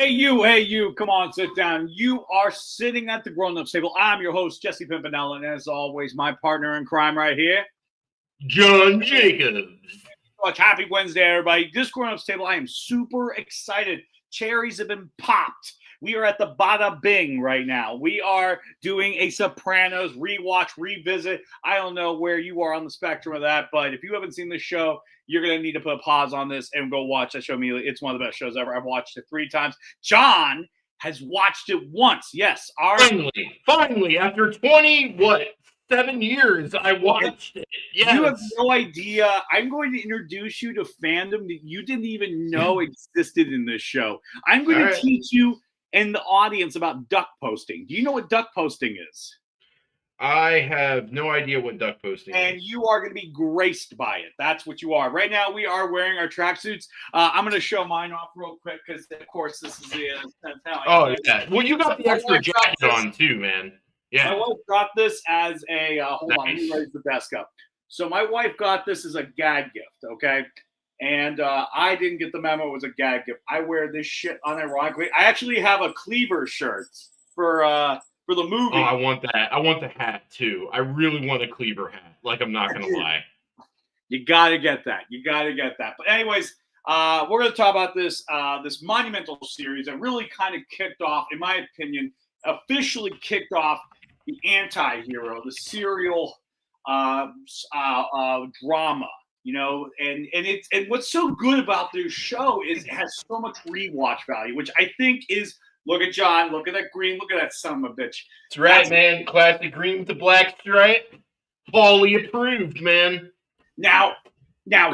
Hey you, come on, sit down. You are sitting at the grown-ups table. I'm your host, Jesse Pimpinella, and as always, my partner in crime right here, John Jacobs. Happy Wednesday, everybody. This grown-ups table, I am super excited. Cherries have been popped. We are at the Bada Bing right now. We are doing a Sopranos rewatch, revisit. I don't know where you are on the spectrum of that, but if you haven't seen this show, you're going to need to put a pause on this and go watch that show immediately. It's one of the best shows ever. I've watched it 3 times. John has watched it once. Yes. Finally, after 7 years, I watched it. Yes. You have no idea. I'm going to introduce you to fandom that you didn't even know existed in this show. I'm going to teach you and the audience about duck posting. Do you know what duck posting is? I have no idea what duck posting is. And you are going to be graced by it. That's what you are. Right now, we are wearing our tracksuits. I'm going to show mine off real quick because, of course, this is the Oh, yeah. Well, you got the extra jacket on, too, man. Yeah. My wife got this as a hold on, let me raise the desk up. So my wife got this as a gag gift, okay? And I didn't get the memo. It was a gag gift. I wear this shit unironically. I actually have a Cleaver shirt for the movie. Oh, I want that. I want the hat too. I really want a Cleaver hat. Like, I'm not gonna lie. You gotta get that. But anyways, we're gonna talk about this this monumental series that really kind of kicked off, in my opinion, officially kicked off the anti-hero, the serial drama. You know, and what's so good about this show is it has so much rewatch value, which I think is. Look at John. Look at that green. Look at that son of a bitch. That's right, man. Classic green with the black stripe. Fully approved, man. Now,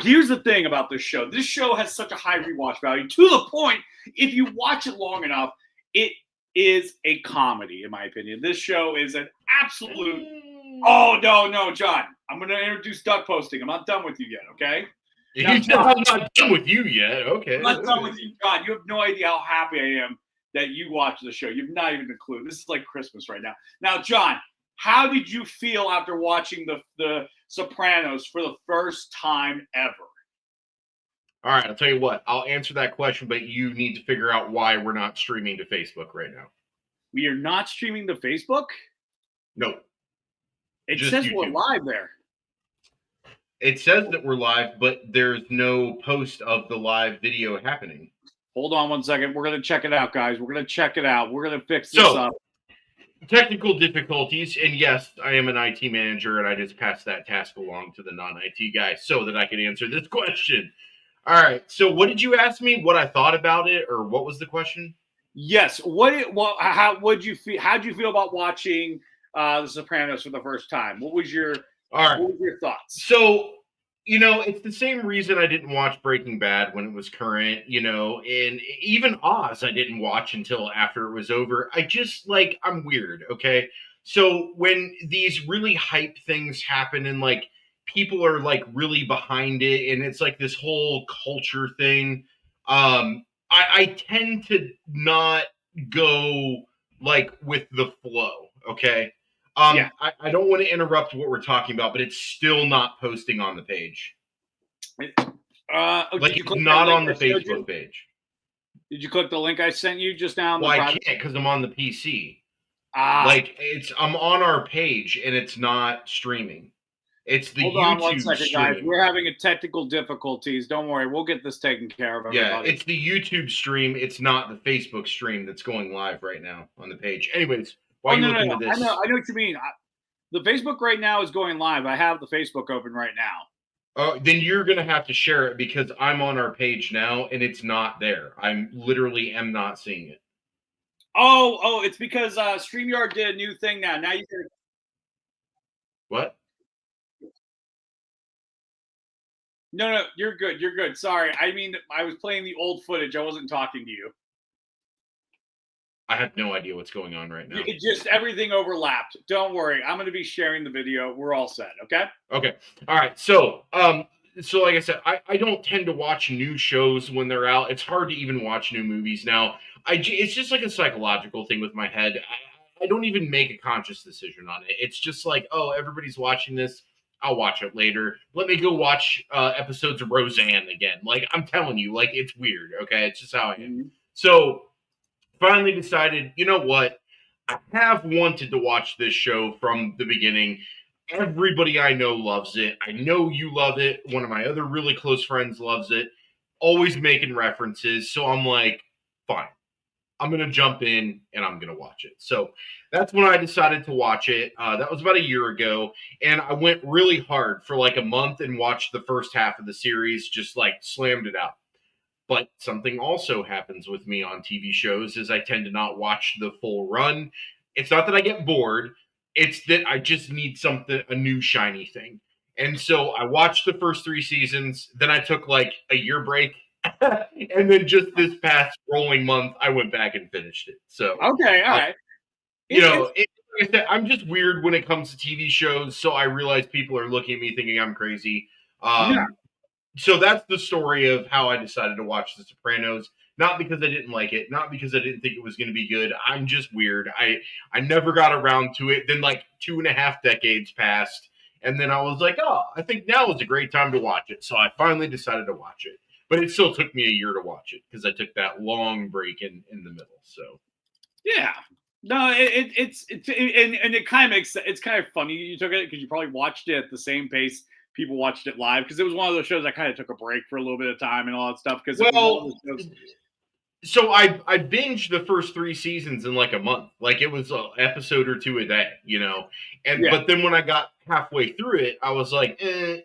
here's the thing about this show. This show has such a high rewatch value to the point, if you watch it long enough, it is a comedy, in my opinion. This show is an absolute. Oh, no, John. I'm going to introduce duck posting. I'm not done with you yet, okay? I'm not done with you yet. Okay. I'm not done with you, John. You have no idea how happy I am that you watch the show. You've not even a clue. This is like Christmas right now. Now, John, how did you feel after watching the Sopranos for the first time ever? All right, I'll tell you what. I'll answer that question, but you need to figure out why we're not streaming to Facebook right now. We are not streaming to Facebook? Nope. It says YouTube. We're live there. It says that we're live, but there's no post of the live video happening. Hold on 1 second. We're going to check it out, guys. We're going to check it out. We're going to fix this up. Technical difficulties. And yes, I am an IT manager, and I just passed that task along to the non-IT guy so that I could answer this question. All right. So what did you ask me? What I thought about it, or what was the question? Yes. How would you feel? How did you feel about watching The Sopranos for the first time? What was your thoughts? So, it's the same reason I didn't watch Breaking Bad when it was current, and even Oz I didn't watch until after it was over. I'm weird, okay? So when these really hype things happen and people are really behind it and it's this whole culture thing, I tend to not go with the flow, okay? I don't want to interrupt what we're talking about, but it's still not posting on the page. It's not on the Facebook page. Did you click the link I sent you just now? Well, I can't because I'm on the PC. I'm on our page and it's not streaming. It's the YouTube Hold on 1 second, stream. guys. We're having technical difficulties. Don't worry. We'll get this taken care of. Everybody. Yeah, it's the YouTube stream. It's not the Facebook stream that's going live right now on the page. Anyways. At this? I know what you mean. The Facebook right now is going live. I have the Facebook open right now. Oh, then you're going to have to share it because I'm on our page now and it's not there. I'm literally am not seeing it. Oh, it's because StreamYard did a new thing now. Now you can. What? No, you're good. You're good. Sorry. I mean, I was playing the old footage. I wasn't talking to you. I have no idea what's going on right now. It just everything overlapped. Don't worry. I'm going to be sharing the video. We're all set. Okay. Okay. All right. So like I said, I don't tend to watch new shows when they're out. It's hard to even watch new movies now. It's just a psychological thing with my head. I don't even make a conscious decision on it. It's just everybody's watching this. I'll watch it later. Let me go watch episodes of Roseanne again. I'm telling you, it's weird. Okay. It's just how I am. Mm-hmm. So finally decided, you know what? I have wanted to watch this show from the beginning. Everybody I know loves it. I know you love it. One of my other really close friends loves it. Always making references. So I'm like, fine. I'm going to jump in and I'm going to watch it. So that's when I decided to watch it. That was about a year ago. And I went really hard for like a month and watched the first half of the series, just like slammed it out. But something also happens with me on TV shows is I tend to not watch the full run. It's not that I get bored, it's that I just need something, a new shiny thing. And so I watched the first 3 seasons, then I took like a year break. And then just this past rolling month, I went back and finished it. So, Okay, all right. like I said, I'm just weird when it comes to TV shows. So I realize people are looking at me thinking I'm crazy. Yeah. So that's the story of how I decided to watch The Sopranos. Not because I didn't like it, not because I didn't think it was going to be good. I'm just weird. I never got around to it. Then like 2.5 decades passed, and then I was like, oh, I think now is a great time to watch it. So I finally decided to watch it. But it still took me a year to watch it because I took that long break in the middle. So Yeah. No, and it kind of makes it's kind of funny you took it because you probably watched it at the same pace people watched it live because it was one of those shows that kind of took a break for a little bit of time and all that stuff because it was one of well, those shows. so I binged the first 3 seasons in like a month. Like it was an episode or two a day, And Yeah. but then when I got halfway through it, I was like, I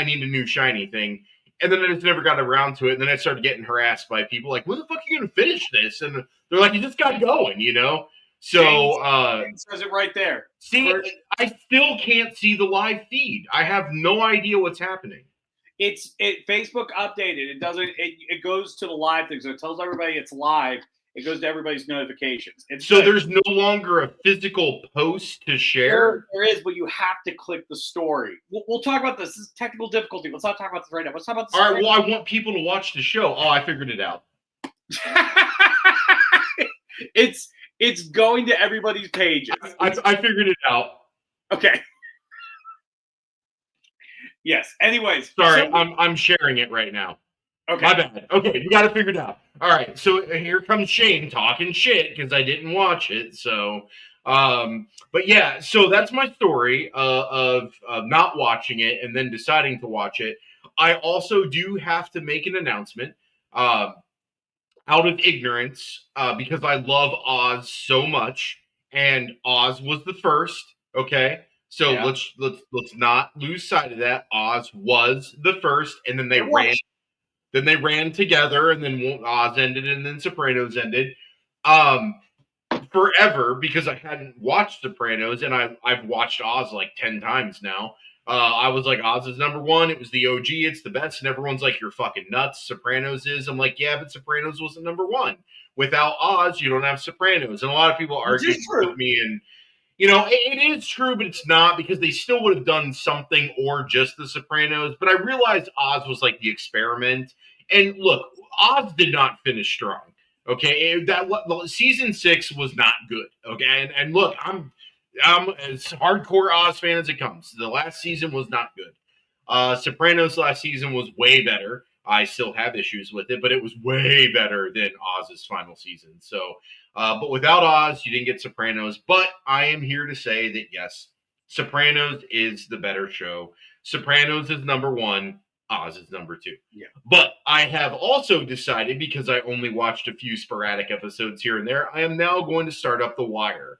need a new shiny thing. And then I just never got around to it. And then I started getting harassed by people like, when the fuck are you gonna finish this? And they're like, you just got going. So James says it right there. see, I still can't see the live feed. I have no idea what's happening. Facebook updated. It doesn't. It goes to the live thing, so it tells everybody it's live. It goes to everybody's notifications. So there's no longer a physical post to share? There is, but you have to click the story. We'll talk about this. This is technical difficulty. Let's not talk about this right now. Let's talk about this. All right, well, I want people to watch the show. Oh, I figured it out. It's going to everybody's pages. I figured it out. Okay. Yes. Anyways. Sorry, I'm sharing it right now. Okay. My bad. Okay, you got to figure it out. All right, so here comes Shane talking shit because I didn't watch it. So, but yeah, so that's my story of not watching it and then deciding to watch it. I also do have to make an announcement out of ignorance because I love Oz so much, and Oz was the first. Okay. So Yeah. let's not lose sight of that. Oz was the first, and then they ran. Then they ran together, and then Oz ended, and then Sopranos ended. Forever, because I hadn't watched Sopranos, and I've watched Oz like 10 times now. I was like, Oz is number one. It was the OG. It's the best. And everyone's like, you're fucking nuts. Sopranos is. I'm like, yeah, but Sopranos wasn't number one. Without Oz, you don't have Sopranos. And a lot of people argue with me, and it is true, but it's not because they still would have done something or just The Sopranos. But I realized Oz was like the experiment. And look, Oz did not finish strong. Okay, season 6 was not good. Okay, and look, I'm as hardcore Oz fan as it comes. The last season was not good. Sopranos last season was way better. I still have issues with it, but it was way better than Oz's final season. So, but without Oz, you didn't get Sopranos. But I am here to say that yes, Sopranos is the better show. Sopranos is number one. Oz is number two. Yeah. But I have also decided, because I only watched a few sporadic episodes here and there, I am now going to start up The Wire.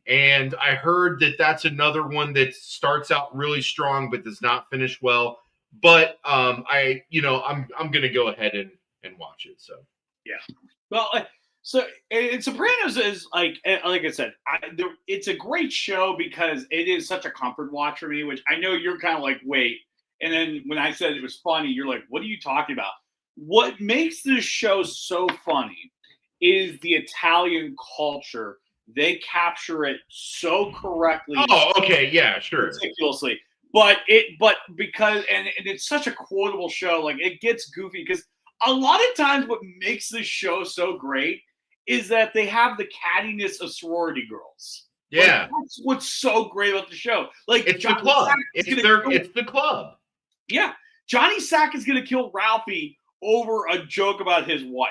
And I heard that that's another one that starts out really strong but does not finish well. But I'm going to go ahead and watch it. So yeah. Well, so Sopranos is like I said, it's a great show because it is such a comfort watch for me. Which I know you're kind of like, wait. And then when I said it was funny, you're like, what are you talking about? What makes this show so funny is the Italian culture. They capture it so correctly. Oh, okay. Yeah, sure. Ridiculously. But because it's such a quotable show, like it gets goofy because a lot of times what makes this show so great is that they have the cattiness of sorority girls. Yeah. Like, that's what's so great about the show. Like it's the club. It's the club. Yeah. Johnny Sack is going to kill Ralphie over a joke about his wife.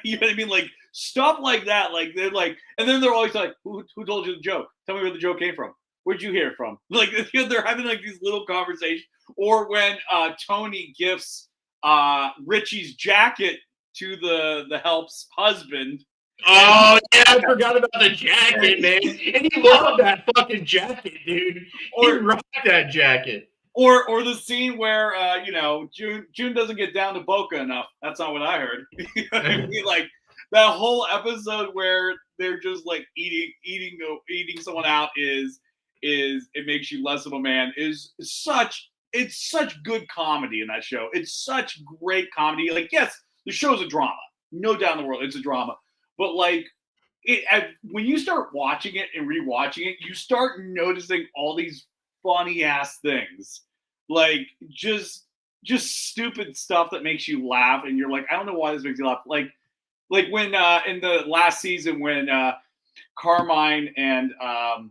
You know what I mean? Like stuff like that. Like they're like, and then they're always like, who told you the joke? Tell me where the joke came from. Where'd you hear it from? Like they're having like these little conversations. Or when Tony gifts Richie's jacket to the help's husband. Oh yeah, I forgot about the jacket, man. And he loved that fucking jacket, dude. He rocked that jacket. Or the scene where June doesn't get down to Boca enough. That's not what I heard. You know what I mean? Like that whole episode where they're just like eating someone out is it makes you less of a man. It's such good comedy in that show. It's such great comedy. Like yes, the show's a drama, no doubt in the world. It's a drama, but like when you start watching it and rewatching it, you start noticing all these funny ass things. Like just stupid stuff that makes you laugh, and you're like, I don't know why this makes you laugh. Like when in the last season when Carmine, Leo,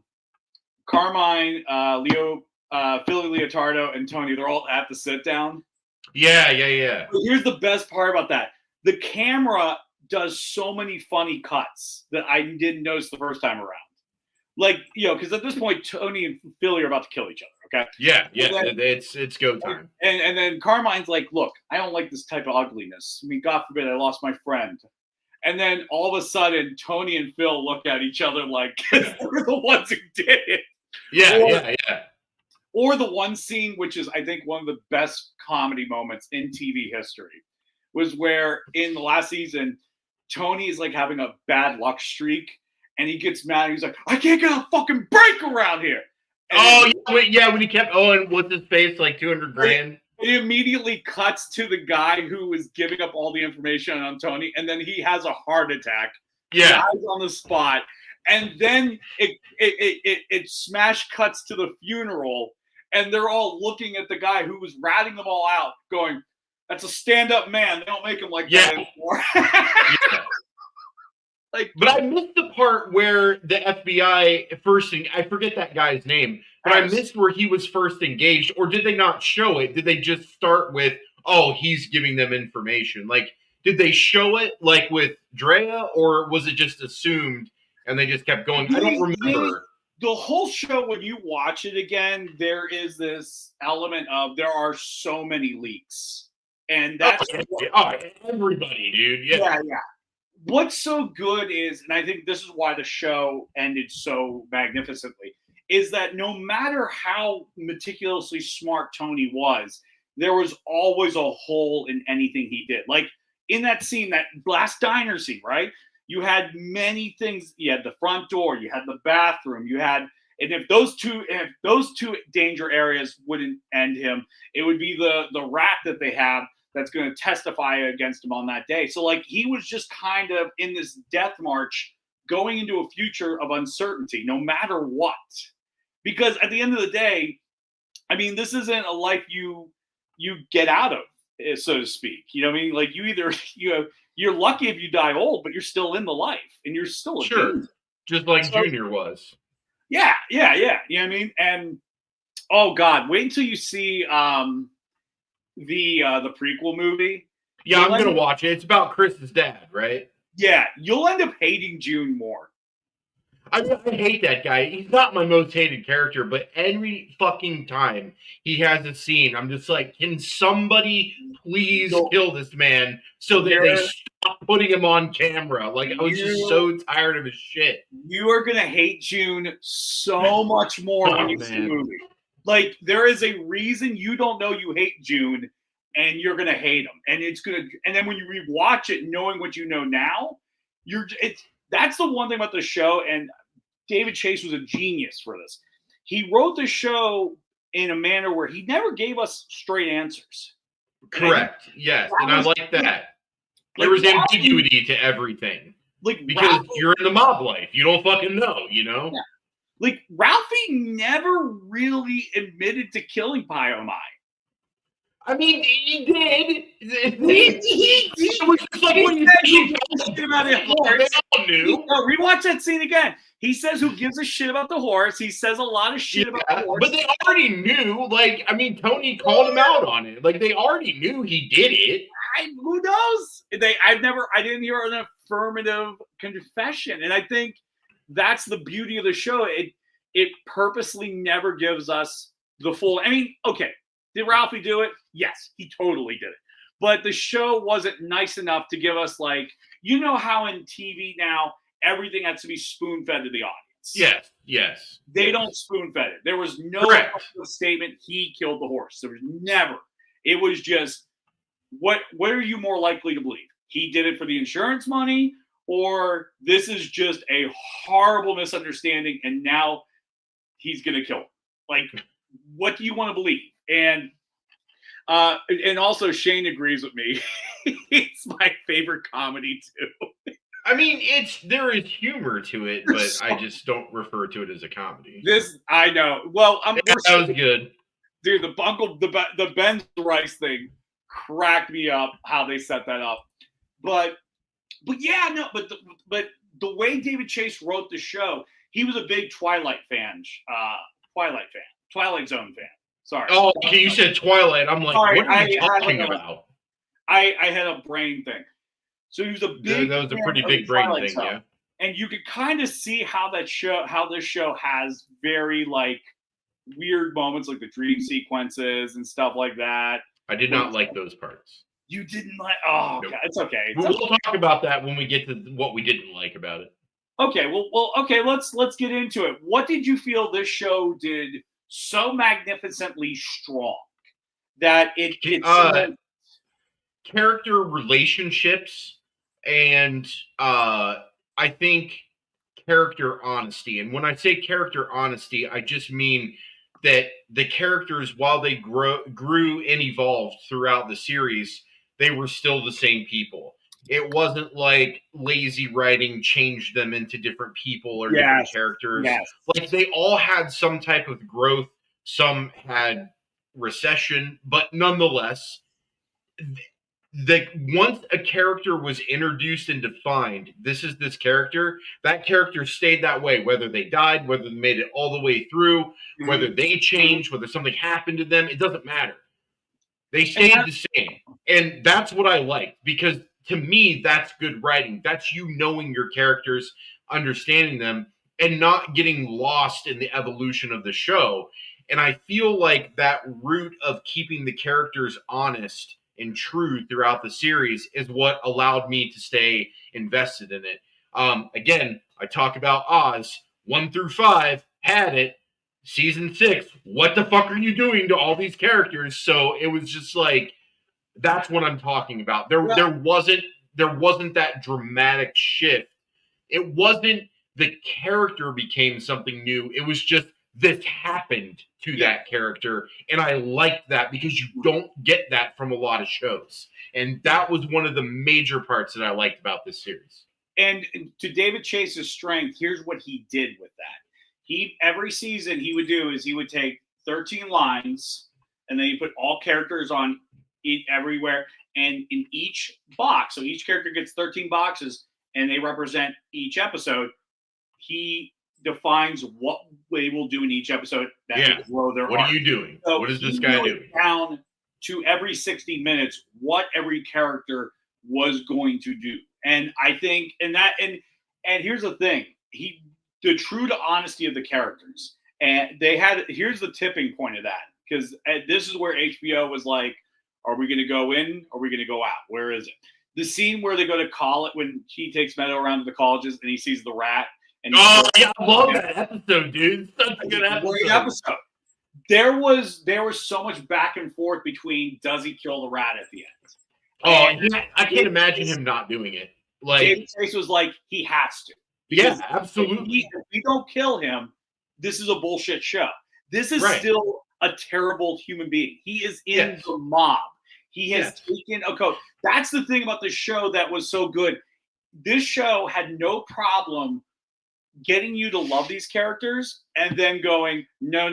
Philly Leotardo, and Tony, they're all at the sit down. Yeah. But here's the best part about that: the camera does so many funny cuts that I didn't notice the first time around. Like because at this point, Tony and Philly are about to kill each other. Okay. Yeah. Then, it's go time. And then Carmine's like, look, I don't like this type of ugliness. I mean, God forbid I lost my friend. And then all of a sudden, Tony and Phil look at each other like we're the ones who did it. Yeah. Or the one scene, which is, I think, one of the best comedy moments in TV history, was where in the last season, Tony is like having a bad luck streak. And he gets mad. And he's like, I can't get a fucking break around here. And when he kept, and what's his face, like 200 grand? It immediately cuts to the guy who was giving up all the information on Tony, and then he has a heart attack. Yeah. Dies on the spot. And then it smash cuts to the funeral, and they're all looking at the guy who was ratting them all out, going, that's a stand-up man. They don't make him like that anymore. But I missed the part where the FBI first, I forget that guy's name, but I missed where he was first engaged, or did they not show it? Did they just start with, he's giving them information? Like, did they show it, like, with Drea, or was it just assumed, and they just kept going? I don't remember. The whole show, when you watch it again, there is this element of there are so many leaks. And that's... everybody, dude. Yeah. What's so good is, and I think this is why the show ended so magnificently, is that no matter how meticulously smart Tony was, there was always a hole in anything he did. Like in that scene, that last diner scene, right? You had many things. You had the front door, you had the bathroom, you had, and if those two danger areas wouldn't end him, it would be the rat that they have that's going to testify against him on that day. So like he was just kind of in this death march going into a future of uncertainty, no matter what. Because at the end of the day, I mean, this isn't a life you get out of, so to speak. You know what I mean? Like you're lucky if you die old, but you're still in the life and you're still a dude. Just like Junior was. Yeah. You know what I mean? And oh God, wait until you see the prequel movie. Yeah, I'm gonna watch it. It's about Chris's dad, right? Yeah, you'll end up hating June more. I hate that guy. He's not my most hated character, but every fucking time he has a scene, I'm just like, can somebody please kill this man so that they stop putting him on camera? Like, I was just so tired of his shit. You are gonna hate June so much more when you see the movie. Like, there is a reason you don't know you hate June, and you're gonna hate him. And and then when you rewatch it, knowing what you know now, that's the one thing about the show. And David Chase was a genius for this. He wrote the show in a manner where he never gave us straight answers. Correct. Yes, and I like that. There was ambiguity to everything. Like, because you're in the mob life, you don't fucking know, you know. Yeah. Like, Ralphie never really admitted to killing Pio Mai. I mean, he did. He It was just like when you shit about the horse. Rewatch that scene again. He says, "Who gives a shit about the horse?" He says a lot of shit about the horse. But they already knew. Like, I mean, Tony called him out on it. Like, they already knew he did it. Who knows? I didn't hear an affirmative confession, and I think that's the beauty of the show. It purposely never gives us the full. I mean, okay, did Ralphie do it? Yes, he totally did it. But the show wasn't nice enough to give us, like, you know how in TV now everything has to be spoon-fed to the audience. Yes. They don't spoon-fed it. There was no statement he killed the horse. There was never. It was just, what are you more likely to believe? He did it for the insurance money, or this is just a horrible misunderstanding and now he's going to kill him? Like, what do you want to believe? And also Shane agrees with me. It's my favorite comedy too. I mean, there is humor to it, but I just don't refer to it as a comedy. I know. Well, that was good, dude. The Ben Rice thing cracked me up. How they set that up, but yeah, no. But the way David Chase wrote the show, he was a big Twilight Zone fan. Sorry. Oh, okay. You said Twilight. I'm like, sorry, what are you talking about? I had a brain thing. So he was a big. That was a pretty big brain thing, Zone. yeah. And you could kind of see how this show has very like weird moments, like the dream sequences and stuff like that. I did not like those parts. You didn't like? Oh, nope. It's okay. We'll talk about that when we get to what we didn't like about it. Okay. Well. Okay. Let's get into it. What did you feel this show did so magnificently strong that it character relationships and I think character honesty. And when I say character honesty, I just mean that the characters, while they grew and evolved throughout the series, they were still the same people. It wasn't like lazy writing changed them into different people or different characters. Yes. Like, they all had some type of growth. Some had recession, but nonetheless, once a character was introduced and defined, this is this character, that character stayed that way, whether they died, whether they made it all the way through, whether they changed, whether something happened to them, it doesn't matter. They stayed the same. And that's what I liked, because to me, that's good writing. That's you knowing your characters, understanding them, and not getting lost in the evolution of the show. And I feel like that route of keeping the characters honest and true throughout the series is what allowed me to stay invested in it. Again, I talk about Oz 1 through 5 had it. Season 6, what the fuck are you doing to all these characters? So it was just like, that's what I'm talking about. There wasn't that dramatic shift. It wasn't the character became something new. It was just this happened to that character, and I liked that because you don't get that from a lot of shows. And that was one of the major parts that I liked about this series. And to David Chase's strength, here's what he did with that. Every season he would take 13 lines, and then he put all characters on everywhere, and in each box, so each character gets 13 boxes, and they represent each episode. He defines what they will do in each episode that will grow their What arc. Are you doing? So what is this guy doing? Down to every 60 minutes, what every character was going to do. And I think, and here's the thing, the true to honesty of the characters. And here's the tipping point of that, because this is where HBO was like, are we going to go in? Or are we going to go out? Where is it? The scene where they go to college, when he takes Meadow around to the colleges and he sees the rat. And I love that episode, dude. Such a good episode. Great episode. There was so much back and forth between, does he kill the rat at the end? I can't imagine him not doing it. Like, David Chase was like, he has to. Yeah, absolutely. If we don't kill him, this is a bullshit show. This is still a terrible human being. He is in the mob. He has taken a coat. That's the thing about this show that was so good. This show had no problem getting you to love these characters and then going, no.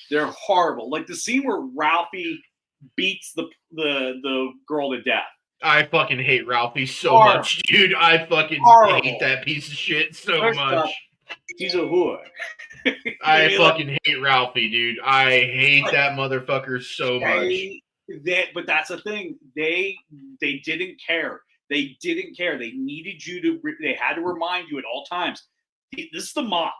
They're horrible. Like the scene where Ralphie beats the girl to death. I fucking hate Ralphie so Horrible. much, dude. I fucking Horrible. hate that piece of shit so First much. off, he's a whore. I fucking hate Ralphie, dude. I hate that motherfucker so much. But that's the thing. They didn't care. They didn't care. They needed you to. They had to remind you at all times. This is the mob.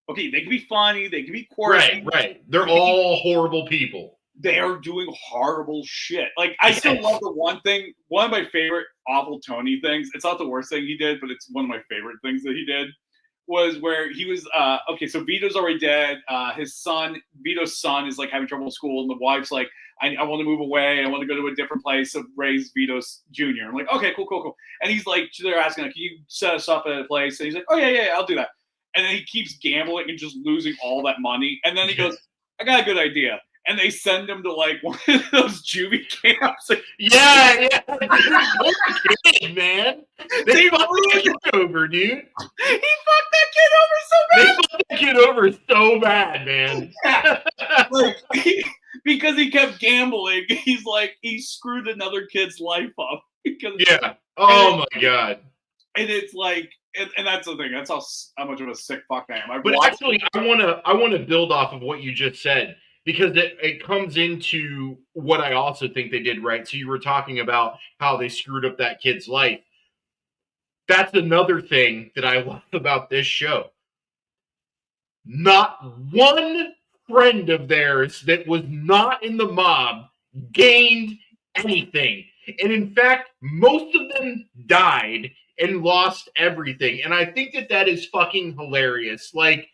Okay, they can be funny. They can be quirky. Right. They're all horrible people. They are doing horrible shit. Like, I still love the one thing. One of my favorite awful Tony things. It's not the worst thing he did, but it's one of my favorite things that he did. Was where he was okay, so Vito's already dead. His son, Vito's son, is like having trouble in school, and the wife's like, I want to move away. I want to go to a different place to raise Vito's Jr. I'm like, okay, cool. And he's like, they're asking, like, can you set us up at a place? And he's like, oh yeah, I'll do that. And then he keeps gambling and just losing all that money. And then he goes, I got a good idea. And they send him to like one of those juvie camps. Yeah. Kid, man. They fucked that kid over, dude. He fucked that kid over so bad. They fucked that kid over so bad, man. Yeah. Like, because he kept gambling, he's like, he screwed another kid's life up. Oh my god. And it's like, and that's the thing. That's how much of a sick fuck I am. But actually, I want to build off of what you just said, because it comes into what I also think they did right. So you were talking about how they screwed up that kid's life. That's another thing that I love about this show. Not one friend of theirs that was not in the mob gained anything. And in fact, most of them died and lost everything. And I think that is fucking hilarious. Like,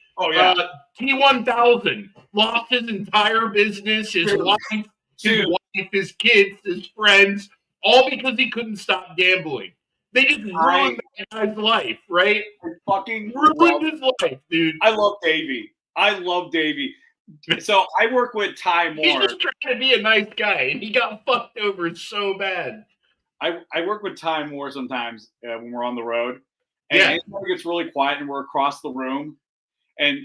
T-1000 lost his entire business, his wife, his kids, his friends, all because he couldn't stop gambling. They just ruined that guy's life, right? Fucking ruined his life, dude. I love Davey. So I work with Ty Moore. He's just trying to be a nice guy, and he got fucked over so bad. I work with Ty Moore sometimes when we're on the road. And anytime it gets really quiet and we're across the room, and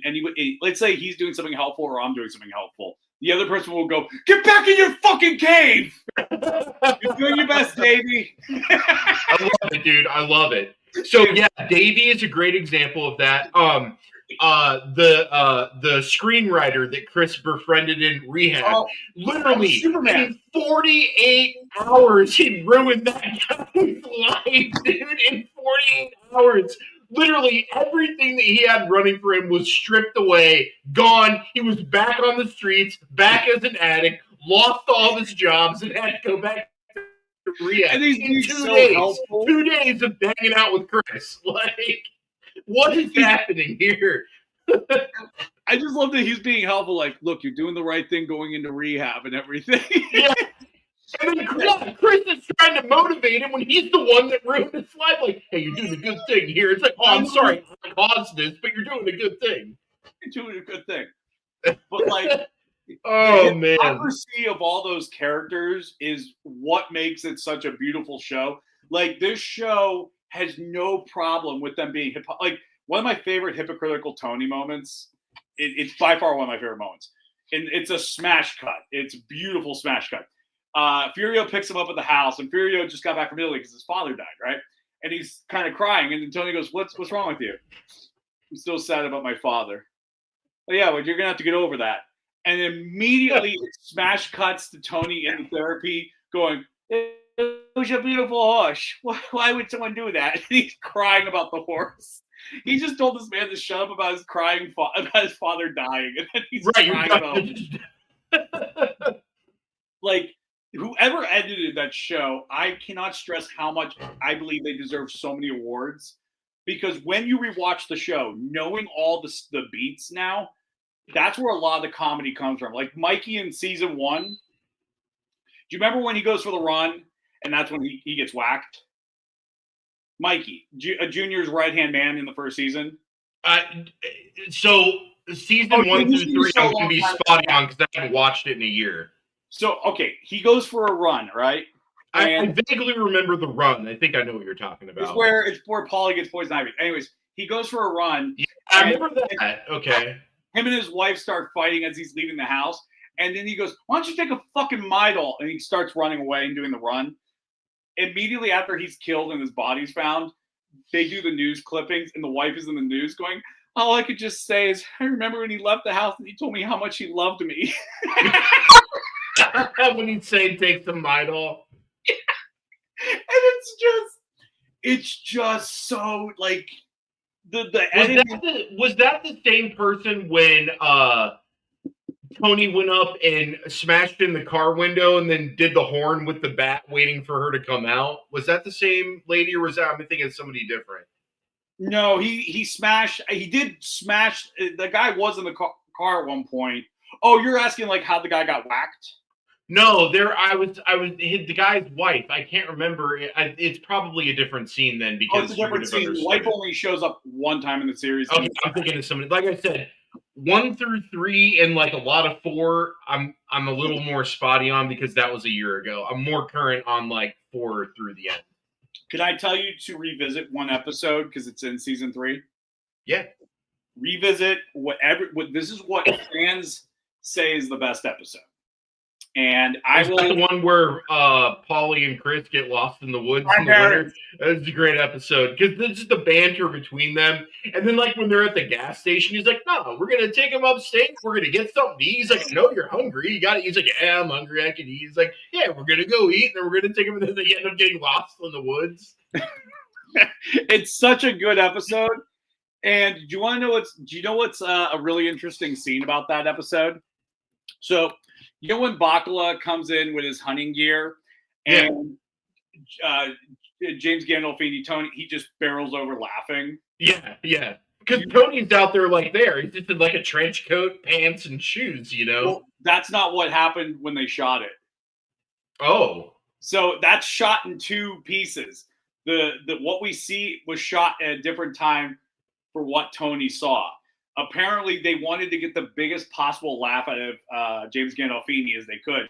let's say he's doing something helpful or I'm doing something helpful, the other person will go, "Get back in your fucking cave! You're doing your best, Davey." I love it, dude. I love it. So yeah, Davey is a great example of that. The screenwriter that Chris befriended in rehab, literally in 48 hours, he ruined that guy's life, dude. In 48 hours. Literally everything that he had running for him was stripped away, gone. He was back on the streets, back as an addict, lost all of his jobs, and had to go back to rehab. And in 2 days of hanging out with Chris. Like, what is happening here? I just love that he's being helpful. Like, look, you're doing the right thing going into rehab and everything. Yeah. And then Chris is trying to motivate him when he's the one that ruined his life. Like, hey, you're doing a good thing here. It's like, oh, I'm sorry I caused this, but you're doing a good thing. You're doing a good thing. But like, oh man, the accuracy of all those characters is what makes it such a beautiful show. Like, this show has no problem with them being like one of my favorite hypocritical Tony moments. It's by far one of my favorite moments, and it's a smash cut. It's a beautiful smash cut. Furio picks him up at the house, and Furio just got back from Italy because his father died, right? And he's kind of crying, and then Tony goes, "What's wrong with you?" "I'm still sad about my father." "Oh yeah, well, you're gonna have to get over that." And immediately it smash cuts to Tony in the therapy, going, "It was a beautiful horse. Why would someone do that?" And he's crying about the horse. He just told this man to shut up about his about his father dying, and then he's crying about like. Whoever edited that show, I cannot stress how much I believe they deserve so many awards. Because when you rewatch the show, knowing all the beats now, that's where a lot of the comedy comes from. Like Mikey in season 1. Do you remember when he goes for the run and that's when he gets whacked? Mikey, Junior's right-hand man in the first season. So season 1 through 3, I'm going to be spotty on because I haven't watched it in a year. So, okay, he goes for a run, right? I vaguely remember the run. I think I know what you're talking about. It's where Paulie gets poison ivy. Anyways, he goes for a run. Yeah, I remember that. Okay. Him and his wife start fighting as he's leaving the house. And then he goes, why don't you take a fucking Midol? And he starts running away and doing the run. Immediately after he's killed and his body's found, they do the news clippings, and the wife is in the news going, all I could just say is, I remember when he left the house and he told me how much he loved me. When he'd say take some Midol. And it's just so like the editing. Was that the same person when Tony went up and smashed in the car window and then did the horn with the bat waiting for her to come out? Was that the same lady, or was that, I'm thinking of somebody different? No, he smashed. He did smash. The guy was in the car at one point. Oh, you're asking like how the guy got whacked? No, I was the guy's wife. I can't remember. It's probably a different scene then, because it's a different scene. The wife only shows up one time in the series. Okay, I'm thinking of somebody. Like I said, 1 through 3 and like a lot of 4, I'm a little more spotty on because that was a year ago. I'm more current on like 4 through the end. Can I tell you to revisit one episode because it's in season 3? Yeah. Revisit this is what fans say is the best episode. And I will. The one where Paulie and Chris get lost in the woods in the winter. That's a great episode because this is the banter between them. And then, like when they're at the gas station, he's like, "No, we're gonna take him upstate. We're gonna get something to eat." He's like, "No, you're hungry. You got it." He's like, "Yeah, I'm hungry. I can eat." He's like, "Yeah, we're gonna go eat, and then we're gonna take him." And then they end up getting lost in the woods. It's such a good episode. And do you know what's a really interesting scene about that episode? So, you know when Bacala comes in with his hunting gear and James Gandolfini, Tony, he just barrels over laughing? Yeah. Because Tony's out there like he's just in like a trench coat, pants, and shoes, you know? Well, that's not what happened when they shot it. Oh. So that's shot in 2 pieces. The what we see was shot at a different time for what Tony saw. Apparently, they wanted to get the biggest possible laugh out of James Gandolfini as they could.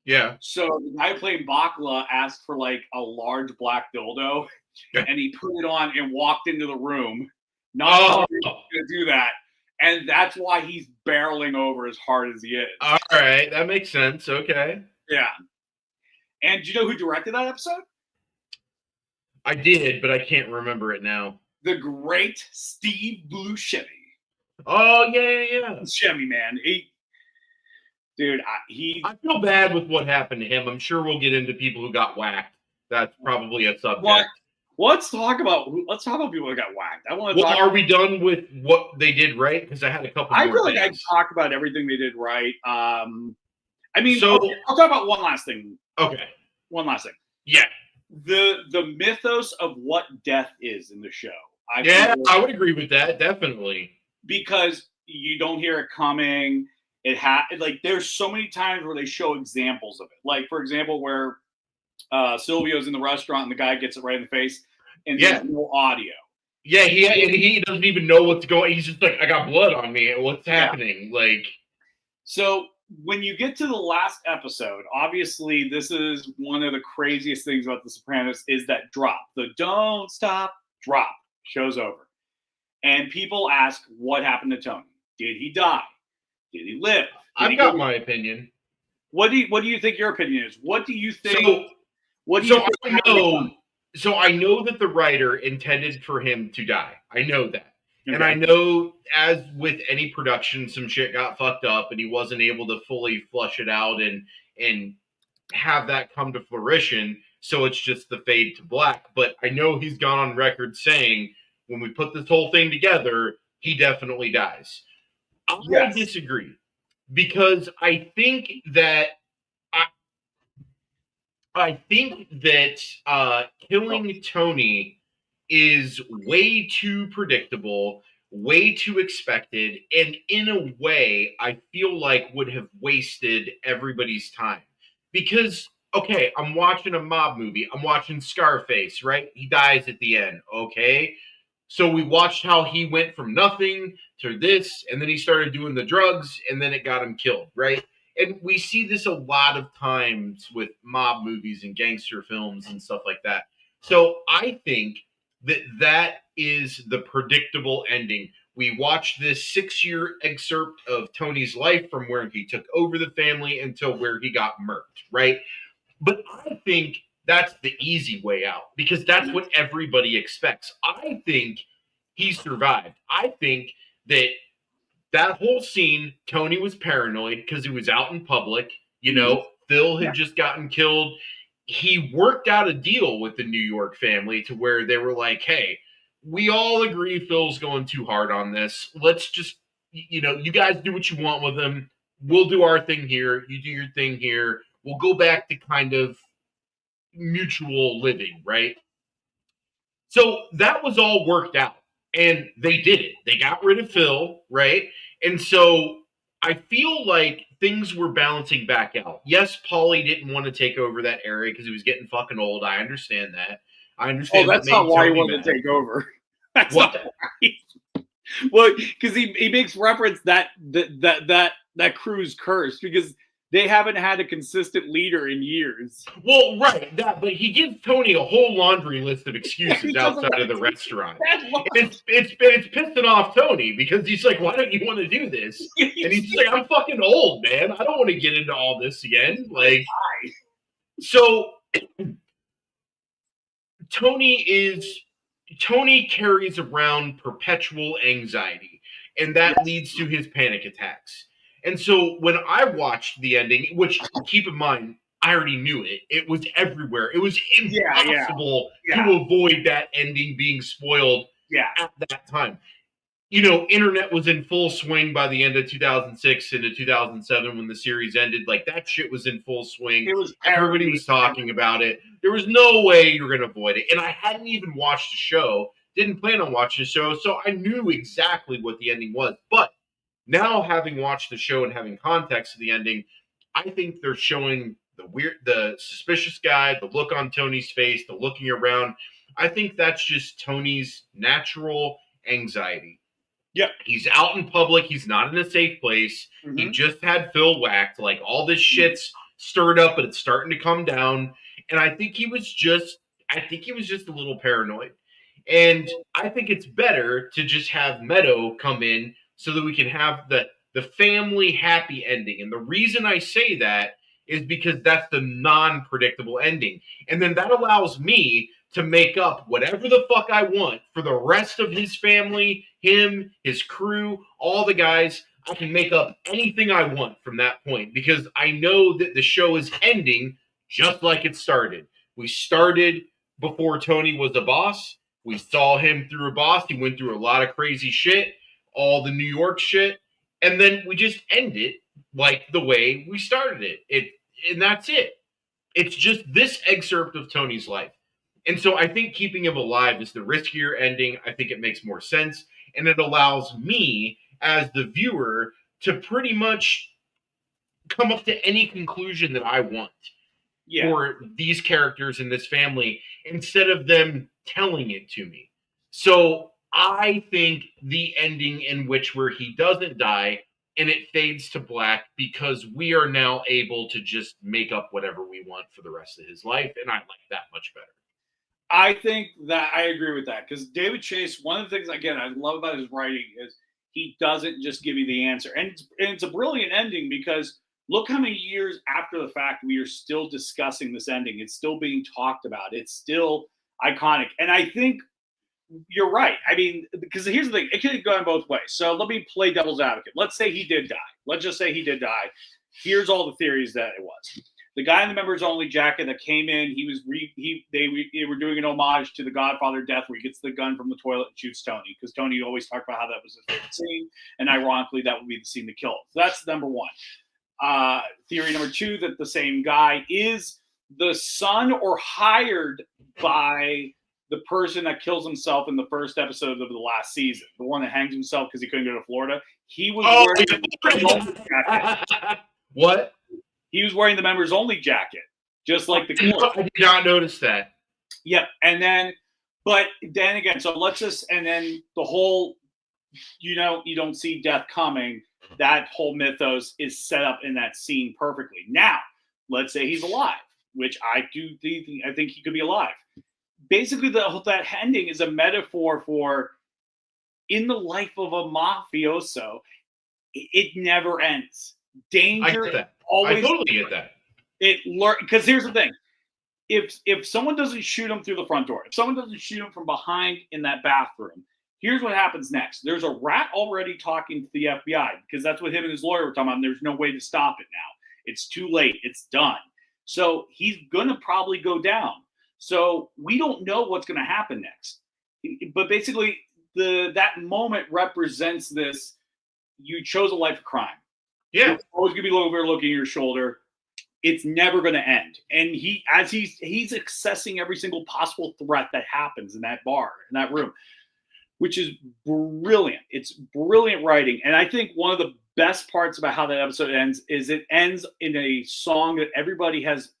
Yeah. So the guy playing Bacala asked for like a large black dildo, and he put it on and walked into the room. Not going to do that, and that's why he's barreling over as hard as he is. All right, that makes sense. Okay. Yeah. And do you know who directed that episode? I did, but I can't remember it now. The great Steve Buscemi. Oh, yeah. Buscemi, man. I feel bad with what happened to him. I'm sure we'll get into people who got whacked. That's probably a subject. Let's talk about people who got whacked. Are we done with what they did right? Because I had a couple more I feel like things. I talked about everything they did right. I'll talk about one last thing. Okay. One last thing. Yeah. The mythos of what death is in the show. I would agree with that, definitely. Because you don't hear it coming. There's so many times where they show examples of it. Like, for example, where Silvio's in the restaurant and the guy gets it right in the face, and there's no audio. Yeah, he doesn't even know what's going. He's just like, I got blood on me. What's happening? Like, so when you get to the last episode, obviously this is one of the craziest things about The Sopranos is that drop. The don't stop drop. Show's over. And people ask, what happened to Tony? Did he die? Did he live? I've got my opinion. What do you think your opinion is? What do you think? So I know that the writer intended for him to die. I know that. Okay. And I know, as with any production, some shit got fucked up and he wasn't able to fully flush it out and have that come to fruition. So it's just the fade to black. But I know he's gone on record saying, when we put this whole thing together, he definitely dies. I disagree, because I think that killing Tony is way too predictable, way too expected, and in a way, I feel like would have wasted everybody's time. Because, okay, I'm watching a mob movie. I'm watching Scarface, right? He dies at the end, okay? So we watched how he went from nothing to this, and then he started doing the drugs, and then it got him killed, right? And we see this a lot of times with mob movies and gangster films and stuff like that. So I think that is the predictable ending. We watched this 6-year excerpt of Tony's life from where he took over the family until where he got murked, right? But I think that's the easy way out because that's what everybody expects. I think he survived. I think that whole scene, Tony was paranoid because he was out in public. Phil had just gotten killed. He worked out a deal with the New York family to where they were like, hey, we all agree Phil's going too hard on this. Let's just, you guys do what you want with him. We'll do our thing here. You do your thing here. We'll go back to kind of mutual living, right? So that was all worked out. And they did it. They got rid of Phil, right? And so I feel like things were balancing back out. Yes, Paulie didn't want to take over that area because he was getting fucking old. I understand that. I understand. That's not why he wanted to take over. That's what? Not why. Well, because he makes reference that crew's cursed because they haven't had a consistent leader in years. Well, right, but he gives Tony a whole laundry list of excuses outside of the restaurant. It's pissing off Tony because he's like, why don't you want to do this? And he's like, I'm fucking old, man. I don't want to get into all this again. Like, so Tony carries around perpetual anxiety, and that leads to his panic attacks. And so when I watched the ending, which keep in mind, I already knew it. It was everywhere. It was impossible to avoid that ending being spoiled at that time. Internet was in full swing by the end of 2006 into 2007 when the series ended. Like, that shit was in full swing. Everybody was talking about it. There was no way you were going to avoid it. And I hadn't even watched the show, didn't plan on watching the show, so I knew exactly what the ending was. But now, having watched the show and having context of the ending, I think they're showing the suspicious guy, the look on Tony's face, the looking around. I think that's just Tony's natural anxiety. Yeah. He's out in public. He's not in a safe place. Mm-hmm. He just had Phil whacked. Like, all this shit's stirred up, but it's starting to come down. And I think he was just a little paranoid. And I think it's better to just have Meadow come in so that we can have the family happy ending. And the reason I say that is because that's the non-predictable ending. And then that allows me to make up whatever the fuck I want for the rest of his family, him, his crew, all the guys. I can make up anything I want from that point because I know that the show is ending just like it started. We started before Tony was a boss. We saw him through a boss. He went through a lot of crazy shit, all the New York shit, and then we just end it like the way we started it. And that's it. It's just this excerpt of Tony's life. And so I think keeping him alive is the riskier ending. I think it makes more sense. And it allows me, as the viewer, to pretty much come up to any conclusion that I want for these characters in this family instead of them telling it to me. So I think the ending in which where he doesn't die and it fades to black because we are now able to just make up whatever we want for the rest of his life. And I like that much better. I think that I agree with that because David Chase, one of the things, again, I love about his writing is he doesn't just give you the answer. And it's a brilliant ending because look how many years after the fact we are still discussing this ending. It's still being talked about. It's still iconic. And I think you're right. I mean, because here's the thing. It could go in both ways. So let me play devil's advocate. Let's say he did die. Let's just say he did die. Here's all the theories that it was. The guy in the members only jacket that came in, they were doing an homage to the Godfather death where he gets the gun from the toilet and shoots Tony because Tony always talked about how that was his favorite scene, and ironically, that would be the scene to kill. So that's number one. Theory number two, that the same guy is the son or hired by the person that kills himself in the first episode of the last season, the one that hangs himself because he couldn't go to Florida. He was wearing the members only jacket. What? He was wearing the members only jacket, just like the court. I did not notice that. Yep. And then, but then again, so let's just, and then the whole, you don't see death coming. That whole mythos is set up in that scene perfectly. Now, let's say he's alive, which I think he could be alive. Basically, that ending is a metaphor for in the life of a mafioso, it never ends. I Danger get that. always. I totally get that. Because here's the thing: if someone doesn't shoot him through the front door, if someone doesn't shoot him from behind in that bathroom, here's what happens next. There's a rat already talking to the FBI because that's what him and his lawyer were talking about. And there's no way to stop it now. It's too late. It's done. So he's gonna probably go down. So we don't know what's gonna happen next. But basically, that moment represents this. You chose a life of crime. Yeah. You're always gonna be looking at your shoulder. It's never going to end. And he's accessing every single possible threat that happens in that bar, in that room, which is brilliant. It's brilliant writing. And I think one of the best parts about how that episode ends is it ends in a song that everybody has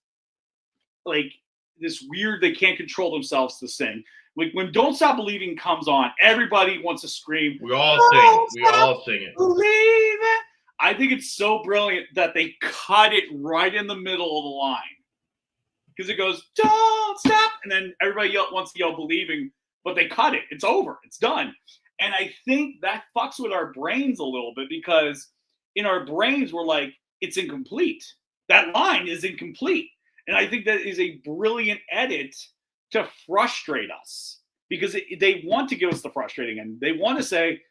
like this weird, they can't control themselves to sing. Like when Don't Stop Believing comes on, everybody wants to scream. We all sing. We all sing it. Believe it. I think it's so brilliant that they cut it right in the middle of the line. Because it goes, don't stop. And then everybody wants to yell believing, but they cut it. It's over. It's done. And I think that fucks with our brains a little bit because in our brains, we're like, it's incomplete. That line is incomplete. And I think that is a brilliant edit to frustrate us because they want to give us the frustrating end. They want to say,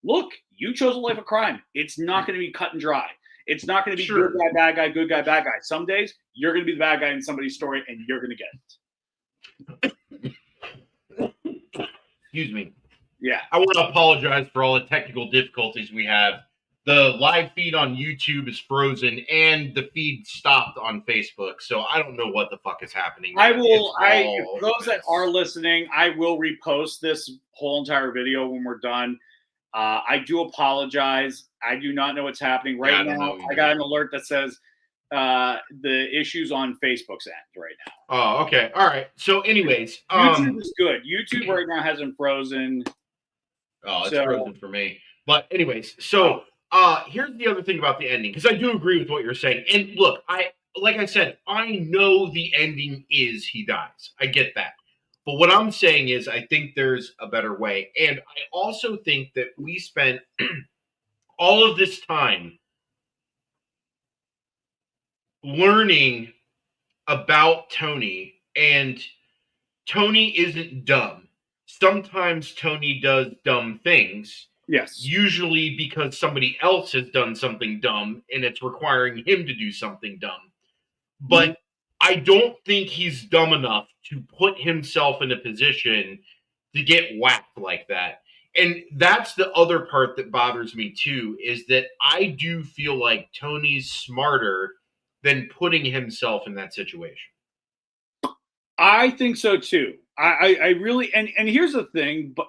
look, you chose a life of crime. It's not going to be cut and dry. It's not going to be good guy, bad guy, good guy, bad guy. Some days you're going to be the bad guy in somebody's story and you're going to get it. Excuse me. Yeah. I want to apologize for all the technical difficulties we have. The live feed on YouTube is frozen and the feed stopped on Facebook. So I don't know what the fuck is happening. For those that are listening, I will repost this whole entire video when we're done. I do apologize. I do not know what's happening right now. I got an alert that says the issues on Facebook's end right now. Oh, okay. All right. So anyways. YouTube is good. YouTube right now hasn't frozen. Oh, it's frozen for me. But anyways, so here's the other thing about the ending, because I do agree with what you're saying. And look, like I said, I know the ending is he dies. I get that. But what I'm saying is I think there's a better way. And I also think that we spent all of this time learning about Tony, and Tony isn't dumb. Sometimes Tony does dumb things. Yes. Usually because somebody else has done something dumb and it's requiring him to do something dumb. But I don't think he's dumb enough to put himself in a position to get whacked like that. And that's the other part that bothers me too, is that I do feel like Tony's smarter than putting himself in that situation. I think so too. I really, and here's the thing, but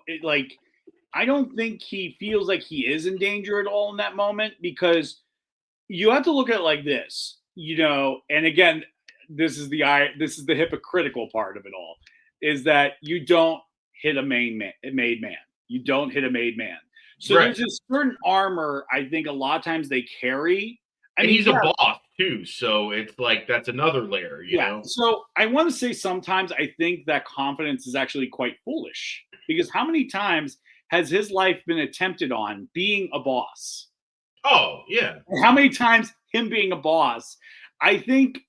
I don't think he feels like he is in danger at all in that moment, because you have to look at it like this, and again, this is the hypocritical part of it all, is that you don't hit a made man. You don't hit a made man. So There's this certain armor I think a lot of times they carry. And he's a boss too, so it's like that's another layer, you know? So I want to say sometimes I think that confidence is actually quite foolish, because how many times has his life been attempted on being a boss? Oh, yeah. How many times him being a boss? I think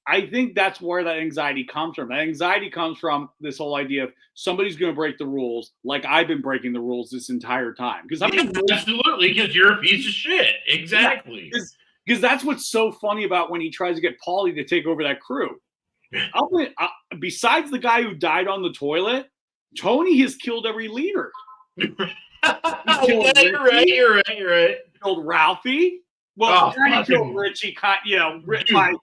that's where that anxiety comes from. That anxiety comes from this whole idea of somebody's going to break the rules, like I've been breaking the rules this entire time. Absolutely, because you're a piece of shit. Exactly. Because that's what's so funny about when he tries to get Paulie to take over that crew. Besides the guy who died on the toilet, Tony has killed every leader. You're right. He killed Ralphie. Well, he killed Richie. The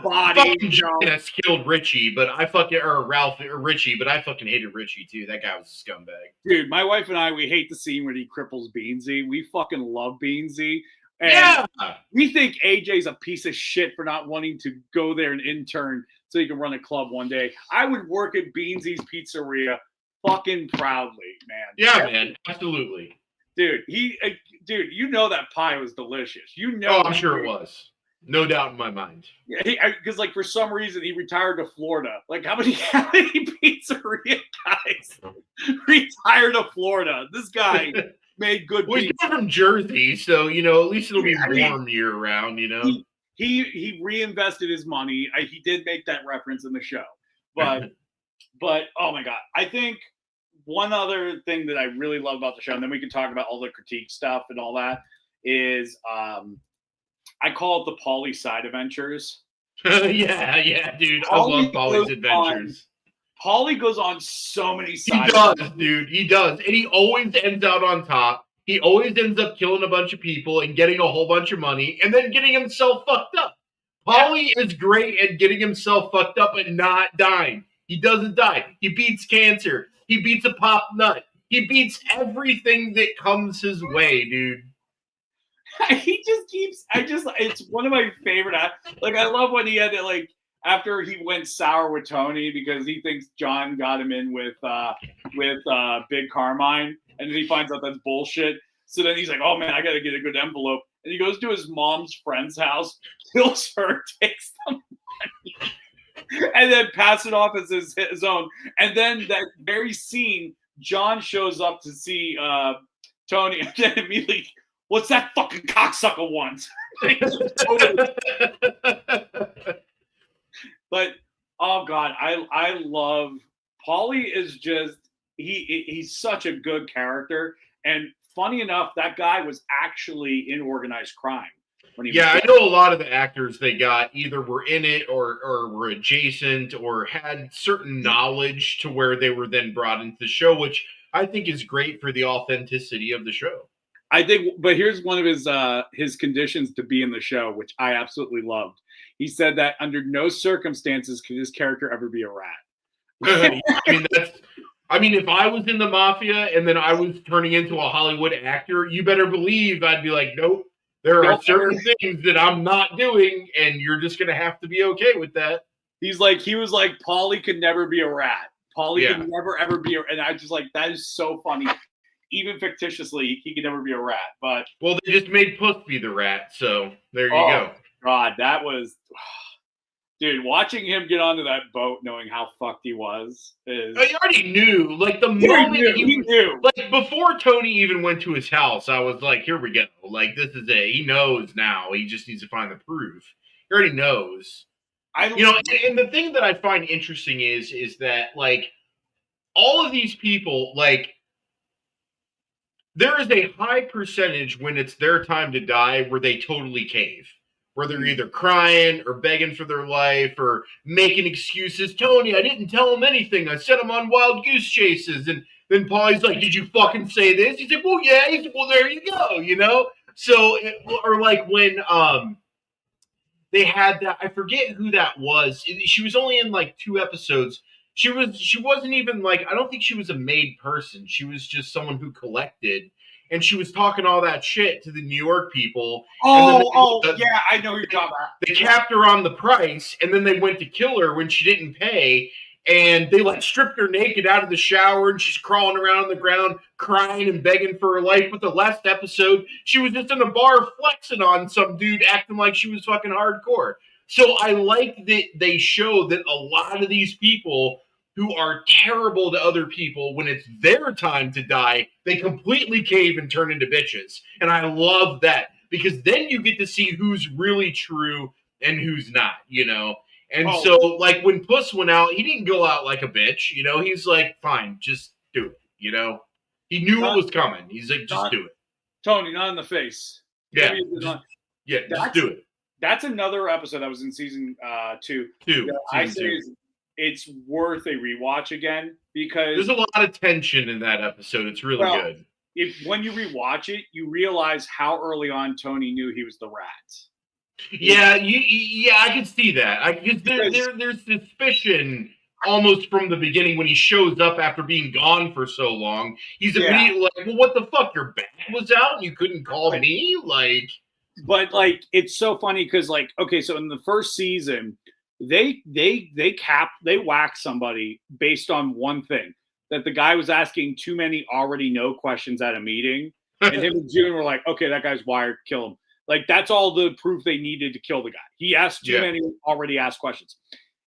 body. That's killed Richie, but I fucking Richie, but I fucking hated Richie too. That guy was a scumbag. Dude, my wife and I, we hate the scene where he cripples Beansy. We fucking love Beansy. And we think AJ's a piece of shit for not wanting to go there and intern so he can run a club one day. I would work at Beansy's Pizzeria fucking proudly, man. Yeah, man, absolutely. Dude, you know that pie was delicious. I'm sure it was. No doubt in my mind. Yeah, because like for some reason he retired to Florida. Like how many pizzeria guys retired to Florida? This guy made good Well, he's pizza. not from Jersey, so at least it'll be I mean, warm year round. he reinvested his money. He did make that reference in the show, but oh my god, I think one other thing that I really love about the show, and then we can talk about all the critique stuff and all that, is I call it the Paulie side adventures. yeah, dude. I love Paulie's adventures. Paulie goes on so many side adventures. Dude. He does. And he always ends out on top. He always ends up killing a bunch of people and getting a whole bunch of money and then getting himself fucked up. Paulie is great at getting himself fucked up and not dying. He doesn't die. He beats cancer. He beats a pop nut. He beats everything that comes his way, dude. He just keeps. It's one of my favorite. Like I love when he had to like after he went sour with Tony because he thinks John got him in with Big Carmine, and then he finds out that's bullshit. So then he's like, "Oh man, I got to get a good envelope." And he goes to his mom's friend's house, kills her, takes the money, and then passes it off as his own. And then that very scene, John shows up to see Tony, and then immediately. What's that fucking cocksucker want? But oh god, I love Paulie. Is just he's such a good character, and funny enough, that guy was actually in organized crime when he. I know a lot of the actors they got either were in it or were adjacent or had certain knowledge to where they were then brought into the show, which I think is great for the authenticity of the show. I think, but here's one of his conditions to be in the show, which I absolutely loved. He said that under no circumstances could his character ever be a rat. I mean, if I was in the mafia and then I was turning into a Hollywood actor, you better believe I'd be like, nope, there are certain things that I'm not doing, and you're just gonna have to be okay with that. He was like, Paulie could never be a rat. Paulie could never ever be and I just like that is so funny. Even fictitiously, he could never be a rat. But well, they just made Puss be the rat, so there you go. God, that was, dude. Watching him get onto that boat, knowing how fucked he was, I already knew. Like the moment he knew, like before Tony even went to his house, I was like, "Here we go. Like this is it. He knows now. He just needs to find the proof. He already knows." And the thing that I find interesting is that like all of these people like. There is a high percentage when it's their time to die where they totally cave. Where they're either crying or begging for their life or making excuses. Tony, I didn't tell him anything. I sent him on wild goose chases. And then Paulie's like, did you fucking say this? He's like, well, yeah. He's like, well, there you go, So, or like when they had that, I forget who that was. She was only in like 2 episodes. She wasn't even like, I don't think she was a made person. She was just someone who collected. And she was talking all that shit to the New York people. Yeah, I know who you're talking about. They capped her on the price, and then they went to kill her when she didn't pay. And they like stripped her naked out of the shower, and she's crawling around on the ground, crying and begging for her life. But the last episode, she was just in a bar flexing on some dude, acting like she was fucking hardcore. So I like that they show that a lot of these people who are terrible to other people, when it's their time to die, they completely cave and turn into bitches. And I love that because then you get to see who's really true and who's not, And so, like, when Puss went out, he didn't go out like a bitch, He's like, fine, just do it, He knew it was coming. He's like, just do it. Tony, not in the face. Yeah, just do it. That's another episode that was in season 2. I say it's worth a rewatch again because there's a lot of tension in that episode. It's really good. When you rewatch it, you realize how early on Tony knew he was the rat. Yeah, I can see that. There's suspicion almost from the beginning when he shows up after being gone for so long. He's immediately like, "Well, what the fuck? Your back was out and you couldn't call me?" Like, but like it's so funny because like okay, so in the first season. They whack somebody based on one thing, that the guy was asking too many already know questions at a meeting, and him and June were like, okay, that guy's wired, kill him. Like, that's all the proof they needed to kill the guy. He asked too many already asked questions.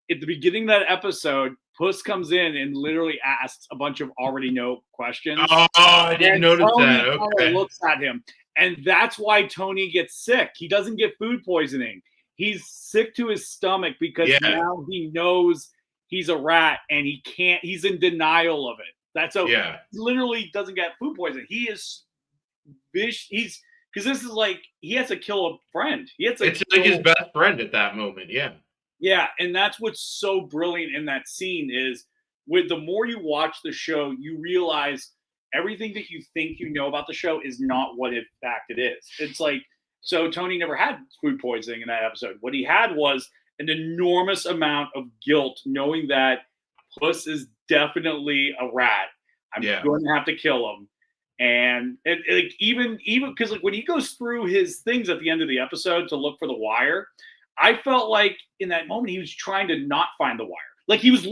At the beginning of that episode, Puss comes in and literally asks a bunch of already know questions. Oh, I didn't notice Tony that. Okay. looks at him. And that's why Tony gets sick. He doesn't get food poisoning. He's sick to his stomach because now he knows he's a rat and he's in denial of it. That's okay. Yeah. He literally doesn't get food poisoning. He is because this is like he has to kill a friend. It's like his best friend at that moment. Yeah. Yeah, and that's what's so brilliant in that scene is with the more you watch the show, you realize everything that you think you know about the show is not what in fact it is. It's like, so Tony never had food poisoning in that episode. What he had was an enormous amount of guilt knowing that Puss is definitely a rat. I'm going to have to kill him. And like even because like when he goes through his things at the end of the episode to look for the wire, I felt like in that moment he was trying to not find the wire. Like he was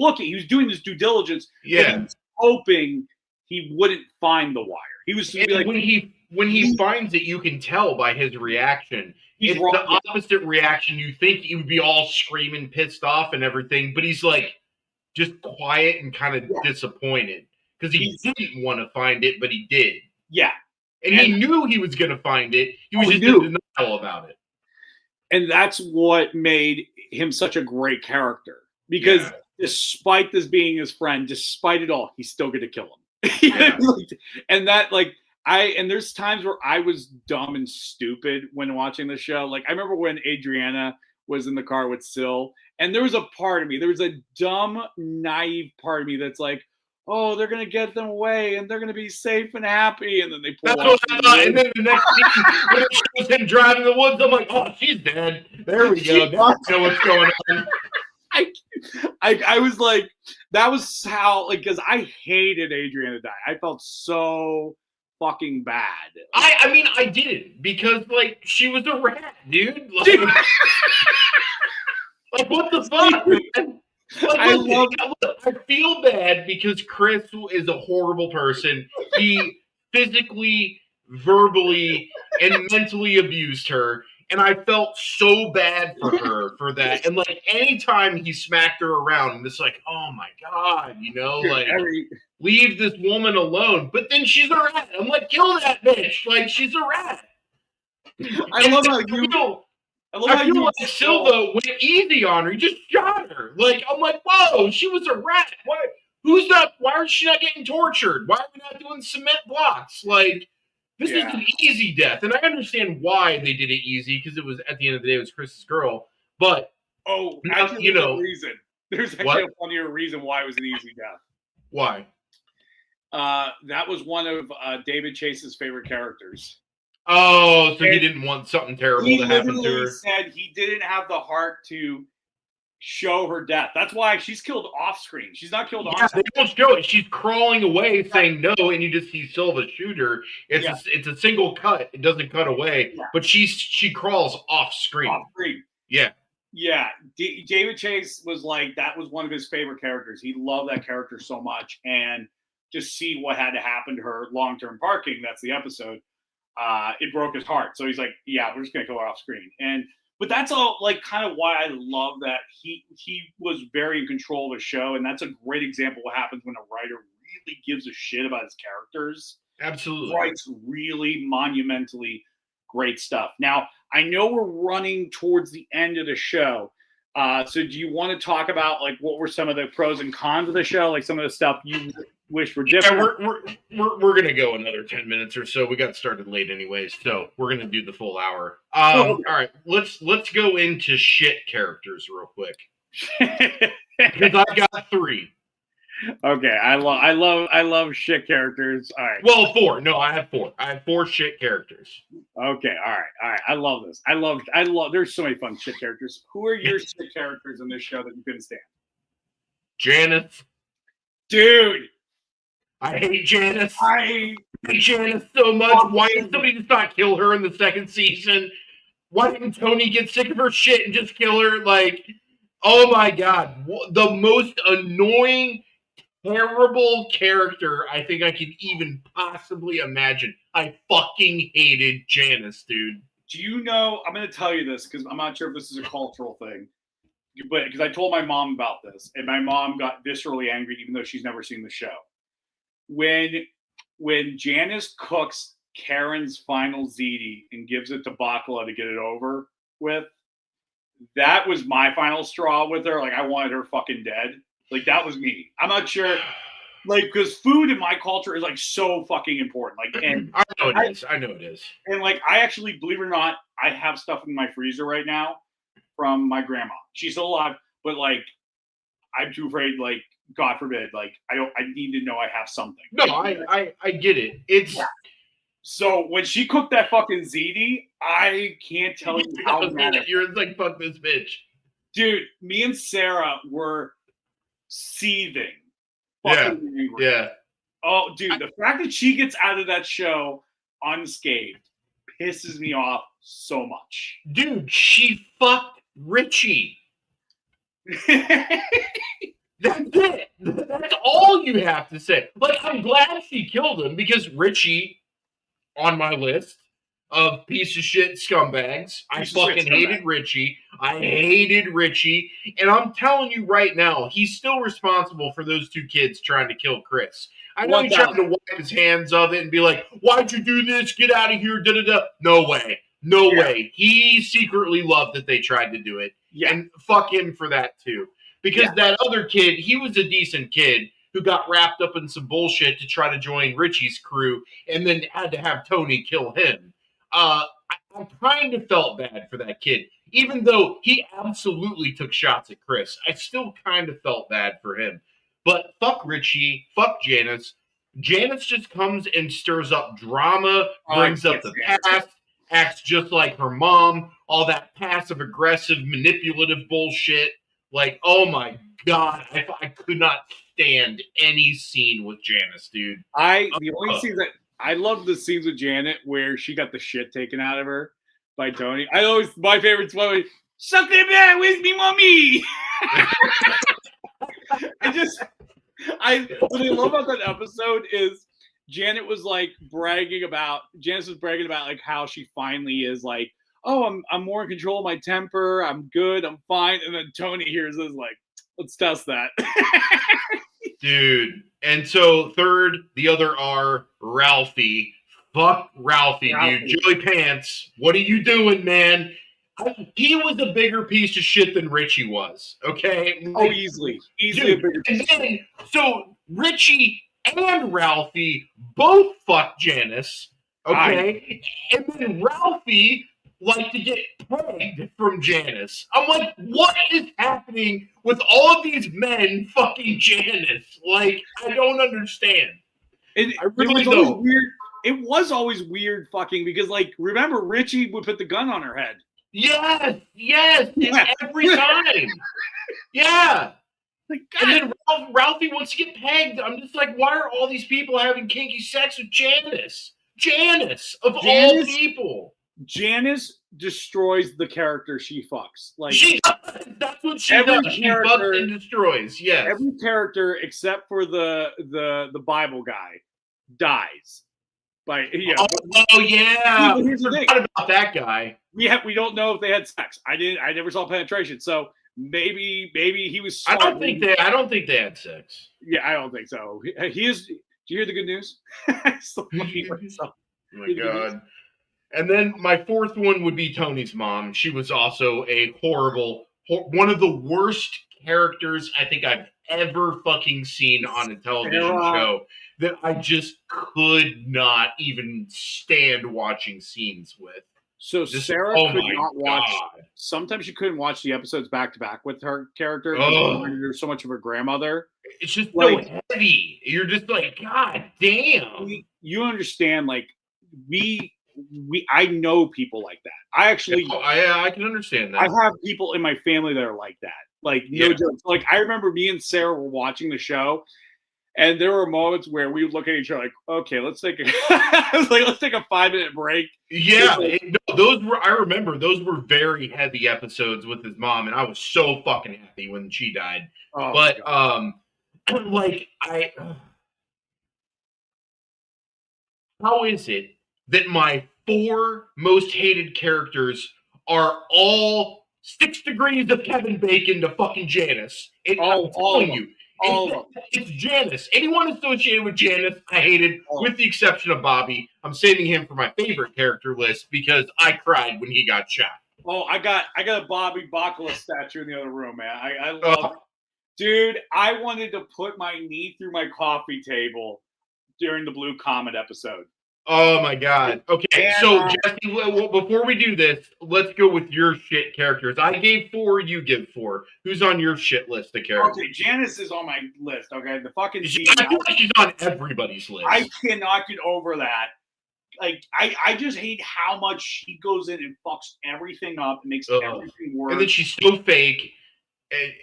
doing his due diligence. Yeah. He was hoping he wouldn't find the wire. He was like, when he finds it, you can tell by his reaction. It's wrong. The opposite reaction. You think he would be all screaming, pissed off, and everything, but he's like just quiet and kind of disappointed because he didn't want to find it, but he did. Yeah, and he knew he was going to find it. He was just in denial about it. And that's what made him such a great character. Because despite this being his friend, despite it all, he's still going to kill him. Yeah. And that, like, there's times where I was dumb and stupid when watching the show. Like, I remember when Adriana was in the car with Syl, and there was a part of me, there was a dumb, naive part of me that's like, oh, they're going to get them away and they're going to be safe and happy. And then they pull out. And then the next scene, when it shows him driving the woods, I'm like, oh, she's dead. There we go. Now I know what's going on. I was like, that was how, like, because I hated Adriana die. I felt so fucking bad. I mean, I didn't because, like, she was a rat, dude. Like, like what the fuck, man? Like, I feel bad because Chris is a horrible person. He physically, verbally, and mentally abused her. And I felt so bad for her for that. And like anytime he smacked her around, I'm just like, oh my God, you know, like leave this woman alone. But then she's a rat. I'm like, kill that bitch. Like she's a rat. I love how I feel like Silva went easy on her. He just shot her. Like, I'm like, whoa, she was a rat. Why is she not getting tortured? Why are we not doing cement blocks? Like, this is an easy death. And I understand why they did it easy, because it was, at the end of the day, it was Chris's girl. But, actually, you know. There's actually a funnier reason why it was an easy death. Why? That was one of David Chase's favorite characters. Oh, so he didn't want something terrible to happen to her. He said he didn't have the heart to show her death. That's why she's killed off screen. She's not killed on screen. They don't show it. She's crawling away saying no, and you just see Silva shoot her. It's a single cut. It doesn't cut away, but she crawls off screen. Off screen. Yeah. Yeah. David Chase was like, that was one of his favorite characters. He loved that character so much. And just see what had to happen to her long-term parking. That's the episode. It broke his heart. So he's like, yeah, we're just going to kill her off screen. But that's all, like, kind of why I love that he was very in control of the show. And that's a great example of what happens when a writer really gives a shit about his characters. Absolutely. Writes really monumentally great stuff. Now, I know we're running towards the end of the show. So do you want to talk about, like, what were some of the pros and cons of the show? Like, some of the stuff you wish were different? Yeah, we're going to go another 10 minutes or so. We got started late anyways, so we're going to do the full hour. All right, let's go into shit characters real quick. Because I've got 3. Okay, I love shit characters. All right. Well, 4. No, I have 4. I have 4 shit characters. Okay, all right. I love this. I love. There's so many fun shit characters. Who are your shit characters in this show that you couldn't stand? Janice. Dude. I hate Janice. I hate Janice so much. Why did somebody just not kill her in the second season? Why didn't Tony get sick of her shit and just kill her? Like, oh my God. The most annoying, terrible character I think I can even possibly imagine. I fucking hated Janice, dude. Do you know? I'm going to tell you this because I'm not sure if this is a cultural thing, but because I told my mom about this, and my mom got viscerally angry, even though she's never seen the show. When Janice cooks Karen's final ziti and gives it to Bacala to get it over with, that was my final straw with her. Like, I wanted her fucking dead. Like, that was me. I'm not sure. Like, because food in my culture is like so fucking important. Like, and I know it is. I know it is. And like, I actually, believe it or not, I have stuff in my freezer right now from my grandma. She's still alive, but like, I'm too afraid. Like, God forbid. Like, I need to know I have something. No, I get it. It's So when she cooked that fucking ziti, I can't tell you how mad you're like, fuck this bitch. Dude, me and Sarah were seething. Fucking angry. Yeah. Oh, dude, the fact that she gets out of that show unscathed pisses me off so much. Dude, she fucked Richie. That's it. That's all you have to say. Like, I'm glad she killed him because Richie, on my list of piece of shit scumbags, I fucking hated Richie. I hated Richie. And I'm telling you right now, he's still responsible for those two kids trying to kill Chris. I know he tried to wipe his hands of it and be like, why'd you do this? Get out of here. Da-da-da. No way. No way. He secretly loved that they tried to do it. Yeah. And fuck him for that too. Because that other kid, he was a decent kid who got wrapped up in some bullshit to try to join Richie's crew and then had to have Tony kill him. I kind of felt bad for that kid. Even though he absolutely took shots at Chris, I still kind of felt bad for him. But fuck Richie, fuck Janice. Janice just comes and stirs up drama, brings up the past, acts just like her mom, all that passive-aggressive, manipulative bullshit. Like, oh my God, I could not stand any scene with Janice, dude. The only scene that I love the scenes with Janet where she got the shit taken out of her by Tony. My favorite's when suck it back with me, mommy. What I love about that episode is Janice was bragging about like how she finally is like, oh, I'm more in control of my temper. I'm good. I'm fine. And then Tony hears this like, let's test that. Dude. And so third, the other R, Ralphie. Fuck Ralphie, dude. Joey Pants, what are you doing, man? He was a bigger piece of shit than Richie was, okay? Oh, easily. Easily dude, a bigger piece of shit. So Richie and Ralphie both fucked Janice, okay? And then Ralphie like to get pegged from Janice. I'm like, what is happening with all of these men fucking Janice? Like, I don't understand. I really don't. It was always weird fucking because, like, remember Richie would put the gun on her head. Yes, every time. Yeah. Like, and then Ralphie wants to get pegged. I'm just like, why are all these people having kinky sex with Janice? Janice, all people. Janice destroys the character she fucks. Like she does. That's what she does. She fucks and destroys. Yes. Every character except for the Bible guy dies. Oh yeah. Here's the thing about that guy. We don't know if they had sex. I never saw penetration. So maybe he was smart. I don't think they had sex. Yeah, I don't think so. He is. Do you hear the good news? So oh my God. And then my fourth one would be Tony's mom. She was also a one of the worst characters I think I've ever fucking seen on a television show that I just could not even stand watching scenes with. So Sarah could not watch. Sometimes she couldn't watch the episodes back to back with her character. There's so much of her grandmother. It's just so heavy. You're just like, God damn. You understand? Like I know people like that. I can understand that. I have people in my family that are like that. Like no joke. Like I remember me and Sarah were watching the show, and there were moments where we would look at each other like, okay, let's take a 5-minute break. Yeah, I remember those were very heavy episodes with his mom, and I was so fucking happy when she died. Oh, but how is it that my four most hated characters are all 6 degrees of Kevin Bacon to fucking Janice. I'm telling you, it's Janice. Anyone associated with Janice, I hated, with the exception of Bobby. I'm saving him for my favorite character list because I cried when he got shot. Oh, I got a Bobby Bacala statue in the other room, man. I love it. Dude, I wanted to put my knee through my coffee table during the Blue Comet episode. Oh my god. Okay, so Jesse, before we do this, let's go with your shit characters. I gave 4, you give 4. Who's on your shit list of characters? Okay, Janice is on my list. Okay, the fucking I feel like she's on everybody's list. I cannot get over that. Like, I just hate how much she goes in and fucks everything up and makes everything worse. And then she's so fake.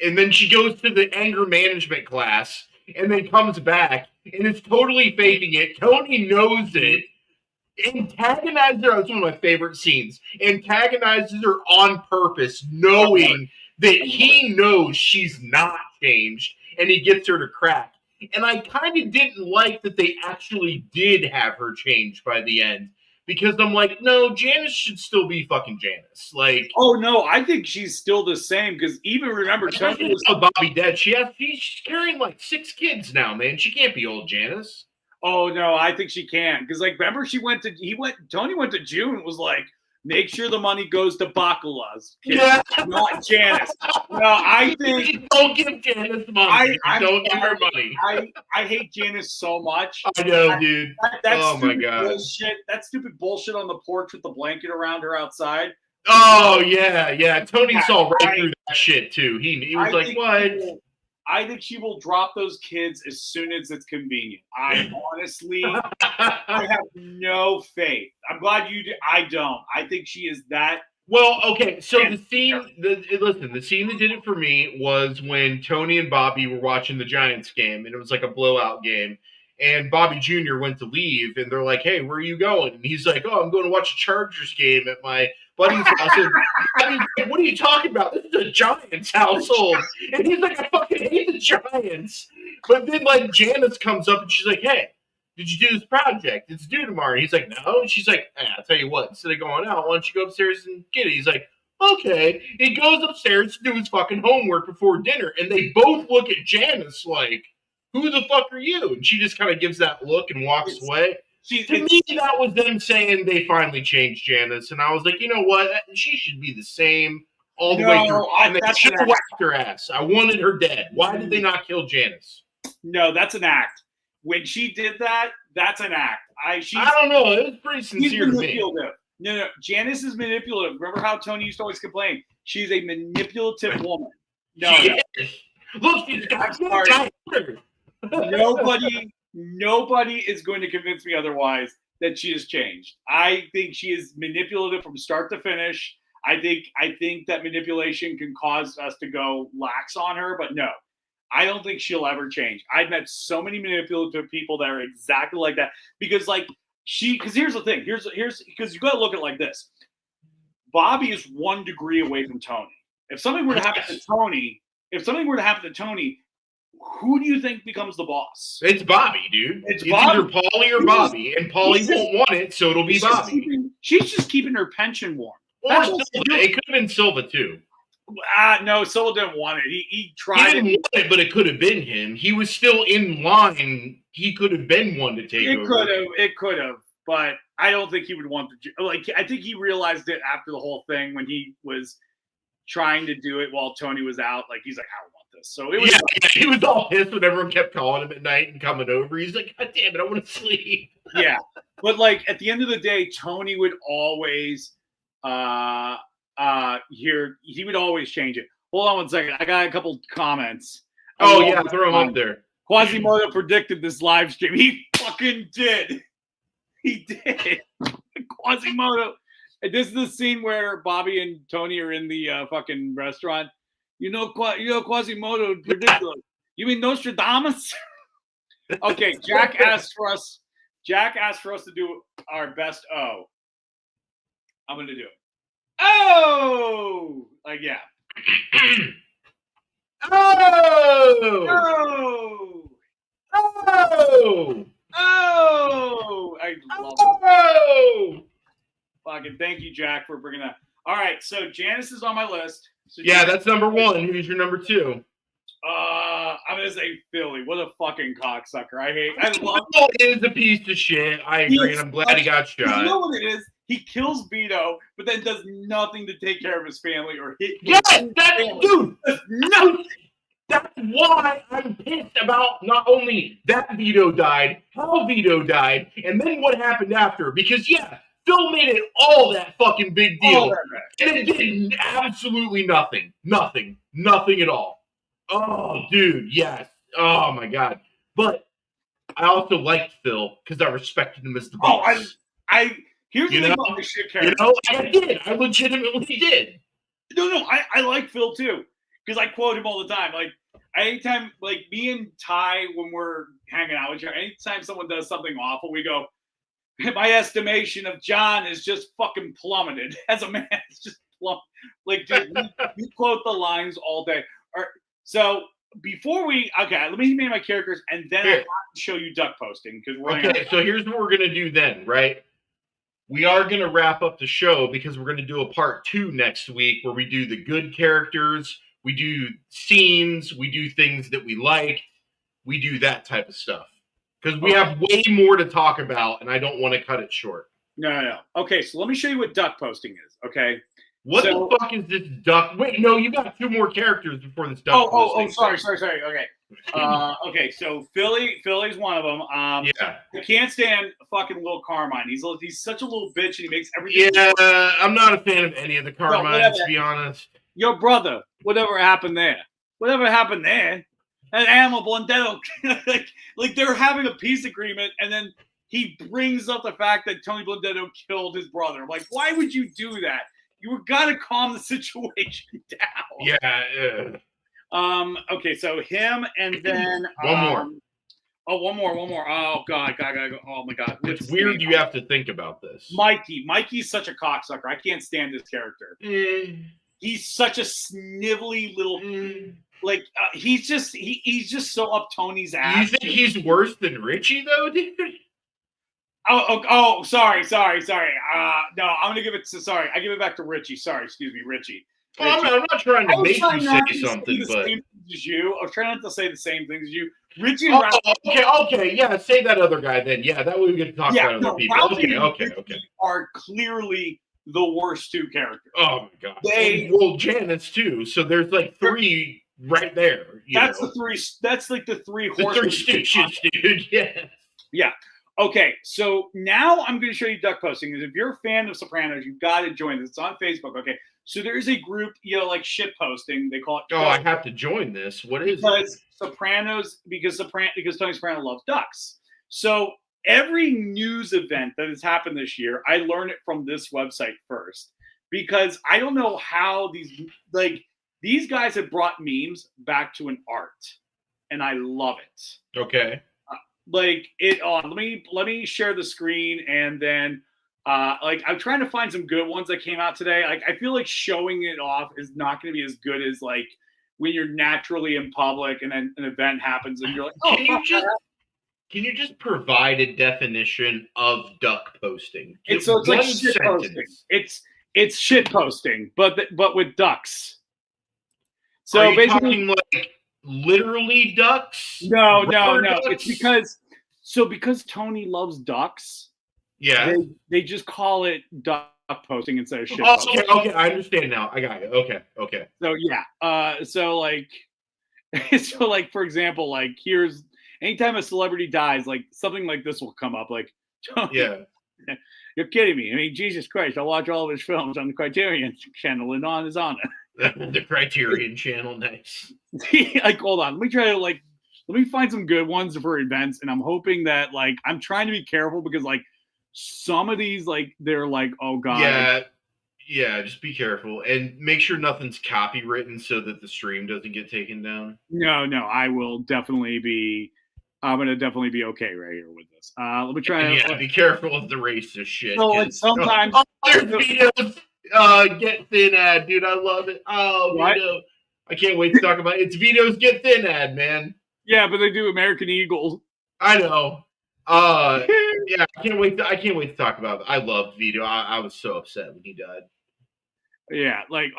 And then she goes to the anger management class and then comes back and is totally faking it. Tony knows it. Antagonizes her. That's one of my favorite scenes. Antagonizes her on purpose, knowing that he knows she's not changed, and he gets her to crack. And I kind of didn't like that they actually did have her change by the end. Because I'm like, no, Janice should still be fucking Janice. Like, oh no, I think she's still the same. Because even remember, Tony was Bobby dead. She's carrying like 6 kids now, man. She can't be old Janice. Oh no, I think she can. Because like, remember, Tony went to June and was like, make sure the money goes to Bacala's kids, not Janice. No, I think don't give Janice money. Don't give her money. I hate Janice so much. I know, dude. Oh my god, bullshit. That stupid bullshit on the porch with the blanket around her outside. Oh yeah. Tony saw right through that shit too. He was like, what? I think she will drop those kids as soon as it's convenient. I honestly, I have no faith. I'm glad you do. I don't. I think she is that. Well, okay. So the scene that did it for me was when Tony and Bobby were watching the Giants game, and it was like a blowout game. And Bobby Jr. went to leave, and they're like, hey, where are you going? And he's like, oh, I'm going to watch a Chargers game at my buddy's house. And he's like, what are you talking about? This is a Giants household. And he's like, I fucking hate the Giants. But then, like, Janice comes up, and she's like, hey, did you do this project? It's due tomorrow. And he's like, no. And she's like, I'll tell you what. Instead of going out, why don't you go upstairs and get it? He's like, okay. He goes upstairs to do his fucking homework before dinner, and they both look at Janice like, who the fuck are you? And she just kind of gives that look and walks away. To me, that was them saying they finally changed Janice. And I was like, you know what? She should be the same all the way through. And they should have whacked her ass. I wanted her dead. Why did they not kill Janice? No, that's an act. When she did that, that's an act. I don't know. It was pretty sincere to me. No. Janice is manipulative. Remember how Tony used to always complain? She's a manipulative woman. No. Look, she's got Nobody is going to convince me otherwise that she has changed. I think she is manipulative from start to finish. I think that manipulation can cause us to go lax on her, but no, I don't think she'll ever change. I've met so many manipulative people that are exactly like that because here's the thing. Here's because you got to look at it like this. Bobby is 1 degree away from Tony. If something were to happen to Tony, who do you think becomes the boss? It's Bobby, dude. It's either Paulie or Bobby, and Paulie won't want it, so it'll be Bobby. She's just keeping her pension warm. Or Silva. It could have been Silva, too. No, Silva didn't want it. He tried. He didn't want it, but it could have been him. He was still in line. He could have been one to take over. It could have, but I don't think he would want to. I think he realized it after the whole thing when he was trying to do it while Tony was out. Like, he's like, I don't want this. So it was. Yeah, he was all pissed when everyone kept calling him at night and coming over. He's like, God damn it, I want to sleep. Yeah, but at the end of the day, Tony would always he would always change it. Hold on 1 second. I got a couple comments. Throw them up there. Quasimodo predicted this live stream. He fucking did. He did. Quasimodo. This is the scene where Bobby and Tony are in the fucking restaurant. Quasimodo predicted. You mean Nostradamus? Okay, Jack asked for us to do our best O. I'm gonna do it. Oh! Yeah. Oh! Oh! Oh! Oh! I love it. Oh! Fucking thank you, Jack, for bringing that. All right, so Janice is on my list. So Yeah, Janice, that's number one. Who's your number two? I'm gonna say Philly. What a fucking cocksucker! I love. Phil is a piece of shit. I agree, and I'm glad he got shot. You know what it is? He kills Vito, but then does nothing to take care of his family or hit. Yes, that dude. Nothing. That's why I'm pissed about not only that Vito died, how Vito died, and then what happened after. Because yeah, Phil made it all that fucking big deal, and it did absolutely nothing, nothing at all. Oh, dude, yes. Oh my god. But I also liked Phil because I respected him as the boss. Here's the thing about the shit character. I did. I legitimately did. No, I like Phil too because I quote him all the time. Like anytime, like me and Ty when we're hanging out with each other, anytime someone does something awful, we go. My estimation of John is just fucking plummeted as a man. It's just plummeted. Like, dude, we quote the lines all day. So before let me name my characters and then I have to show you duck posting because so here's what we're gonna do then, right? We are gonna wrap up the show because we're gonna do a part 2 next week where we do the good characters, we do scenes, we do things that we like, we do that type of stuff. Because we have way more to talk about, and I don't want to cut it short. No. Okay, so let me show you what duck posting is, okay? What the fuck is this duck? Wait, no, you got 2 more characters before this duck posting. Sorry. Okay. Okay, so Philly's one of them. Yeah. I can't stand fucking Lil Carmine. He's such a little bitch, and he makes everything. Yeah, I'm not a fan of any of the Carmines, to be honest. Your brother, whatever happened there? And Animal Blundetto, like they're having a peace agreement, and then he brings up the fact that Tony Blundetto killed his brother. I'm like, why would you do that? You gotta calm the situation down. Yeah. Okay, so him, and then one more. One more. Oh god. Oh my god. It's weird you have to think about this. Mikey's such a cocksucker. I can't stand this character. He's such a snivelly little. Like he's just so up Tony's ass. You think he's worse than Richie though, dude? Oh, sorry. No, I'm gonna give it to. Sorry, I give it back to Richie. Sorry, excuse me, Richie. Well, I'm not trying to make you say something, but same things as you. I was trying not to say the same things as you. Richie. Okay, yeah. Say that other guy then. Yeah, that way we get to talk about other people. Okay. Are clearly the worst 2 characters. Oh my god. Janice too. So there's like 3. Right there. That's the 3. That's like the 3 horsemen. The 3 stitches, dude. Yeah. Okay. So now I'm going to show you duck posting. If you're a fan of Sopranos, you've got to join this. It's on Facebook. Okay. So there's a group, like shit posting. They call it. Oh, I have to join this. What is it? Sopranos, because Tony Soprano loves ducks. So every news event that has happened this year, I learned it from this website first because I don't know how these guys have brought memes back to an art, and I love it. Okay. Let me share the screen, and then I'm trying to find some good ones that came out today. Like I feel like showing it off is not going to be as good as like when you're naturally in public and then an event happens and you're like, oh, can you just provide a definition of duck posting? It's like shit posting. It's shit posting, but with ducks. So are you talking like literally ducks? No. Ducks? It's because Tony loves ducks. Yeah. They just call it duck posting instead of shit posting. Okay, I understand now. I got you. Okay. So yeah. So for example, like here's anytime a celebrity dies, like something like this will come up. Like yeah. You're kidding me. I mean, Jesus Christ, I watch all of his films on the Criterion channel and on his honor. The Criterion channel, nice. Hold on. Let me find some good ones for events, and I'm hoping that I'm trying to be careful because some of these they're oh god. Yeah, just be careful and make sure nothing's copywritten so that the stream doesn't get taken down. No, I will definitely be. I'm gonna definitely be okay right here with this. Let me try. Yeah, be careful of the racist shit. So sometimes there's videos. Get thin ad, dude. I love it. Oh, what? Vito. I can't wait to talk about it. It's Vito's Get Thin ad, man. Yeah, but they do American Eagle. I know. Yeah, I can't wait. I can't wait to talk about it. I loved Vito. I was so upset when he died. Yeah, like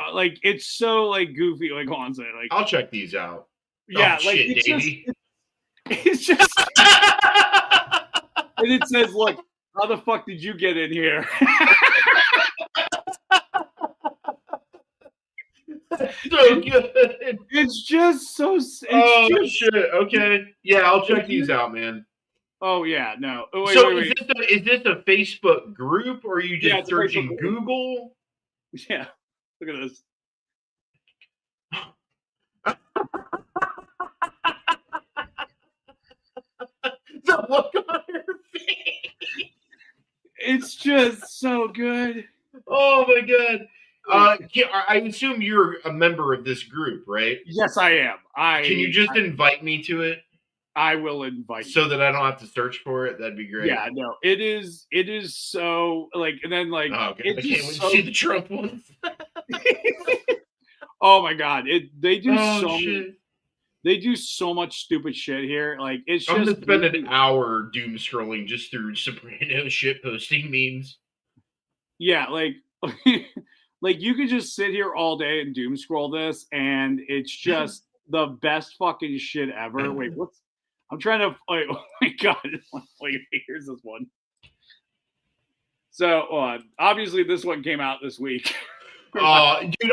it's so like goofy. Like hold on a second, like I'll check these out. Oh yeah, like shit, Davey. it's just, and it says, "Look, how the fuck did you get in here?" So good. It's just so. It's Oh just. shit. Okay. Yeah, I'll check It's these just, out, man. oh yeah, no. Oh, wait, So wait, wait. is this a Facebook group or are you Yeah, just it's a Facebook searching group. Google? Yeah, look at this. The look on her face. It's just so good. Oh my god. Like, I assume you're a member of this group, right? yes, I am. Can you just invite me to it I will invite you. so that I don't have to search for it? That'd be great. Yeah, no, it is. It is so like, and then like, Oh, okay. I it's can't wait just to so. see the Trump ones. Oh my god, they do Oh so. shit. They do so much stupid shit here. Like it's I'm just gonna spend an hour doom scrolling just through Soprano shit posting memes. yeah, like like you could just sit here all day and doom scroll this, and it's just the best fucking shit ever. Wait, what's? I'm trying to. Wait, oh my god! Wait, here's this one. So obviously this one came out this week. Dude,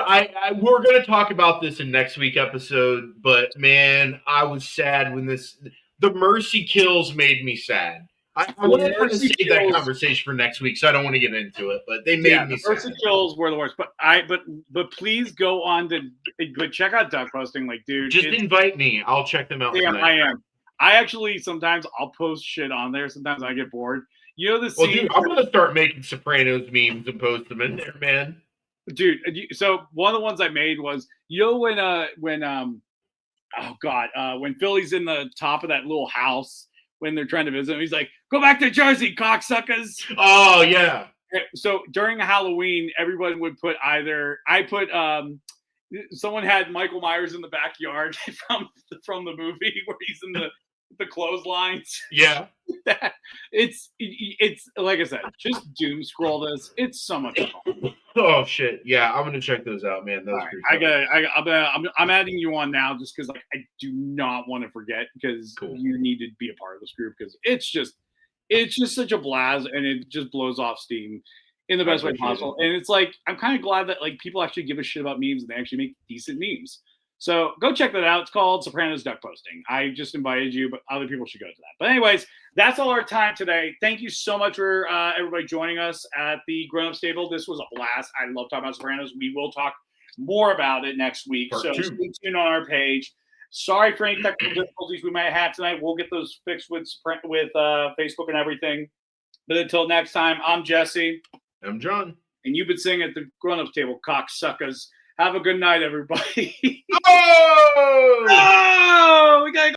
we're gonna talk about this in next week episode, but man, I was sad when the mercy kills made me sad. I want to kind of save that conversation for next week, so I don't want to get into it. But they made me sad. Mercy kills were the worst, but please go on to but check out duck posting, like dude. Just invite me. I'll check them out. Yeah, I am. I actually sometimes I'll post shit on there. Sometimes I get bored. You know the scene. Well, dude, I'm gonna start making Sopranos memes and post them in there, man. Dude, so one of the ones I made was, you know, when oh god, when Philly's in the top of that little house when they're trying to visit him, he's like, "Go back to Jersey, cocksuckers." Oh yeah. So during Halloween, everyone would put someone had Michael Myers in the backyard from the movie where he's in the clotheslines. Yeah. It's like I said, just doom scroll this. It's so much fun. Oh shit! Yeah, I'm gonna check those out, man. Those I'm adding you on now just because like I do not want to forget because you need to be a part of this group because it's just such a blast and it just blows off steam in the best way possible. And it's like I'm kind of glad that like people actually give a shit about memes and they actually make decent memes. So go check that out. It's called Sopranos Duck Posting. I just invited you, but other people should go to that. But anyways, that's all our time today. Thank you so much for everybody joining us at the Grown Ups Table. This was a blast. I love talking about Sopranos. We will talk more about it next week. So stay tuned on our page. Sorry for any technical difficulties we might have tonight. We'll get those fixed with Facebook and everything. But until next time, I'm Jesse. I'm John. And you've been sitting at the Grown Ups Table, cocksuckers. Have a good night, everybody. Oh! Oh! We gotta go.